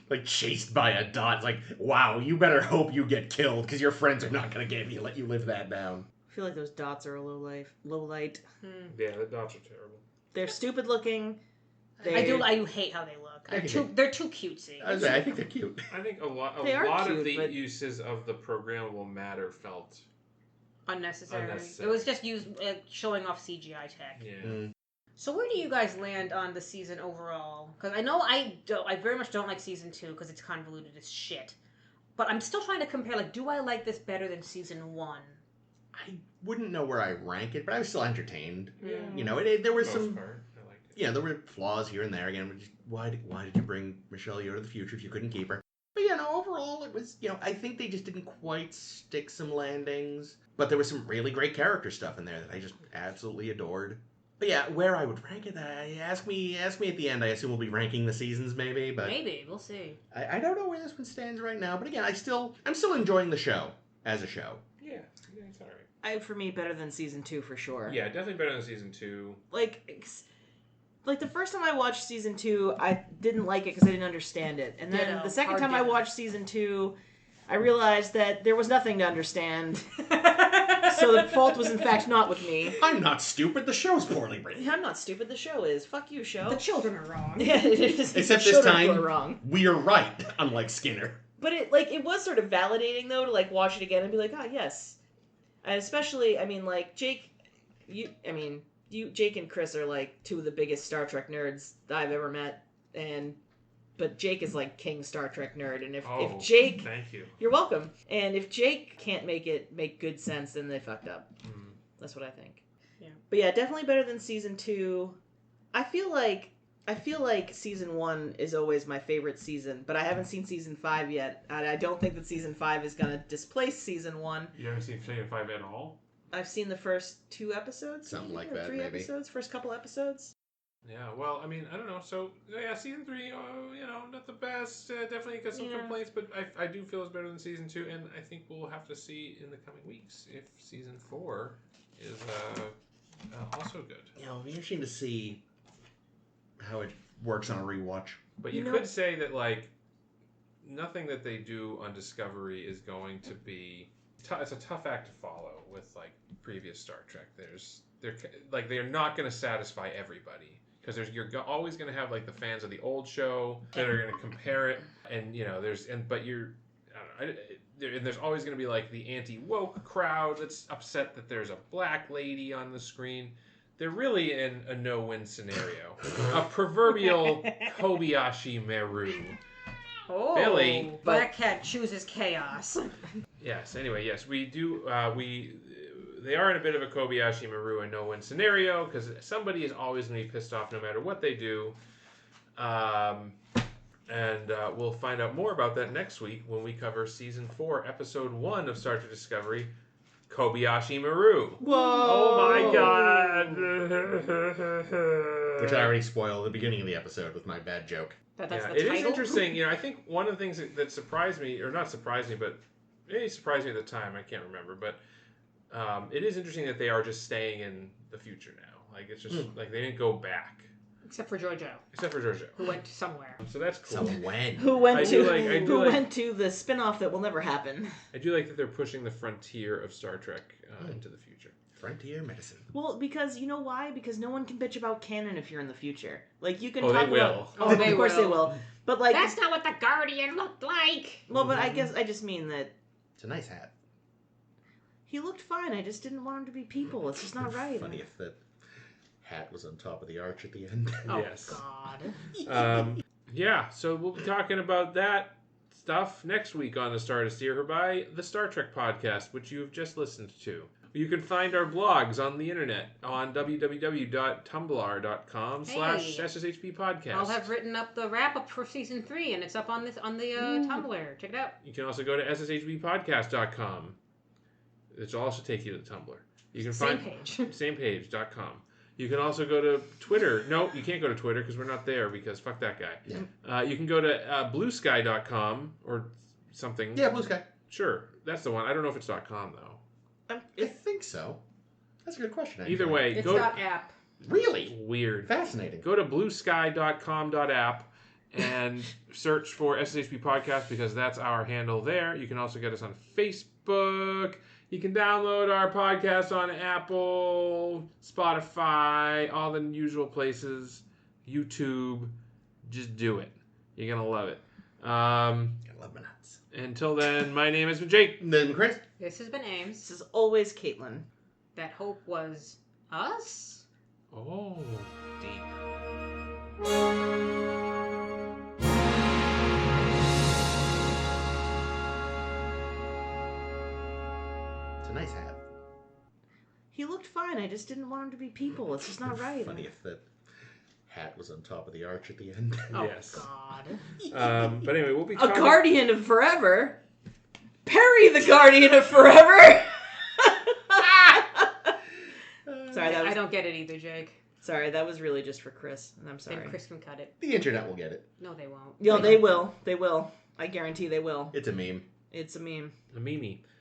Like chased by a dot. It's like, wow, you better hope you get killed because your friends are not gonna let you live that down. I feel like those dots are a low light. Yeah, the dots are terrible. They're stupid looking. I do hate how they look. They're too cutesy. I think they're cute. I think a lot cute, of the but uses of the programmable matter felt unnecessary. It was just showing off CGI tech. Yeah. So where do you guys land on the season overall? Because I know I very much don't like season 2 because it's convoluted as shit. But I'm still trying to compare. Like, do I like this better than season 1? I wouldn't know where I rank it, but I was still entertained. Yeah. You know, there was Most some. part, I liked it. Yeah, there were flaws here and there. Again, why did you bring Michelle Yeoh to the future if you couldn't keep her? But yeah, no, overall it was. I think they just didn't quite stick some landings. But there was some really great character stuff in there that I just absolutely adored. But yeah, where I would rank it, ask me at the end. I assume we'll be ranking the seasons, maybe. But maybe we'll see. I don't know where this one stands right now. But again, I'm still enjoying the show as a show. Yeah, it's alright. For me, better than season 2 for sure. Yeah, definitely better than season 2. Like the first time I watched season 2, I didn't like it because I didn't understand it. And then the second time I watched season 2, I realized that there was nothing to understand. So the fault was in fact not with me. I'm not stupid. The show's poorly written. I'm not stupid. The show is. Fuck you, show. The children are wrong. Yeah, it is. Except the this children time, are wrong. we are right, unlike Skinner. But it was sort of validating though to like watch it again and be like, yes. And especially, Jake, Jake and Chris are like two of the biggest Star Trek nerds that I've ever met, but Jake is like king Star Trek nerd, and if Jake, thank you, you're welcome. And if Jake can't make good sense, then they fucked up. That's what I think. Yeah. But yeah, definitely better than season 2. I feel like season 1 is always my favorite season, but I haven't seen season 5 yet. And I don't think that season 5 is gonna displace season 1. You haven't seen season 5 at all? I've seen the first 2 episodes, something like or that, 3 maybe. episodes, first couple episodes. Yeah, well, I don't know. So, yeah, season 3, not the best. Definitely got some complaints, but I do feel it's better than season 2, and I think we'll have to see in the coming weeks if season 4 is also good. It'll be interesting to see how it works on a rewatch. But you could say that, like, nothing that they do on Discovery is going to be... it's a tough act to follow with, like, previous Star Trek. They're not going to satisfy everybody. Because you're always going to have, like, the fans of the old show that are going to compare it. And, there's always going to be, like, the anti-woke crowd that's upset that there's a black lady on the screen. They're really in a no-win scenario. A proverbial Kobayashi Maru. Oh, Billy. Black Cat chooses chaos. Yes. Anyway, yes, we do. They are in a bit of a Kobayashi Maru and no-win scenario because somebody is always going to be pissed off no matter what they do. And we'll find out more about that next week when we cover Season 4, Episode 1 of Star Trek Discovery, Kobayashi Maru. Whoa! Oh my god! Which I already spoiled at the beginning of the episode with my bad joke. That's the it title? is interesting. I think one of the things that surprised me, or not surprised me, but maybe surprised me at the time, I can't remember, but it is interesting that they are just staying in the future now. Like, it's just, like, they didn't go back. Except for Giorgio. Who went somewhere. So that's cool. Who went to the spinoff that will never happen. I do like that they're pushing the frontier of Star Trek into the future. Frontier medicine. Well, because you know why? Because no one can bitch about canon if you're in the future. Like, you can Oh, talk they will. about... Oh, of course they will. But, like... That's not what the Guardian looked like! Well, but I guess I just mean that... It's a nice hat. He looked fine. I just didn't want him to be people. It's just not right. Funny if that hat was on top of the arch at the end. Oh, Yes. God. Yeah, so we'll be talking about that stuff next week on The Star to Steer Her by, the Star Trek podcast, which you've just listened to. You can find our blogs on the internet on www.tumblr.com/SSHP podcast. I'll have written up the wrap-up for Season 3, and it's up on the Tumblr. Check it out. You can also go to sshbpodcast.com. Which will also take you to the Tumblr. You can Same find page. samepage.com. You can also go to Twitter. No, you can't go to Twitter because we're not there because fuck that guy. Yeah. You can go to bluesky.com or something. Yeah, Blue Sky. Sure, that's the one. I don't know if it's .com though. I think so. That's a good question. Actually. Either way, It's go .app. Really? Weird. Fascinating. Go to bluesky.com.app and search for SSHP Podcast because that's our handle there. You can also get us on Facebook. You can download our podcast on Apple, Spotify, all the usual places, YouTube. Just do it. You're going to love it. I love my nuts. Until then, my name has been Jake. Then Chris. This has been Ames. This is always Caitlin. That hope was us? Oh, deep. It's a nice hat. He looked fine. I just didn't want him to be people. It's just not right. Funny if that hat was on top of the arch at the end. Oh, Yes. God. But anyway, we'll be A talking... guardian of forever? Perry the guardian of forever? Sorry, that was... I don't get it either, Jake. Sorry, that was really just for Chris, and I'm sorry. Then Chris can cut it. The internet will get it. No, they won't. Yo, they will. They will. I guarantee they will. It's a meme. It's a meme. A Mimi.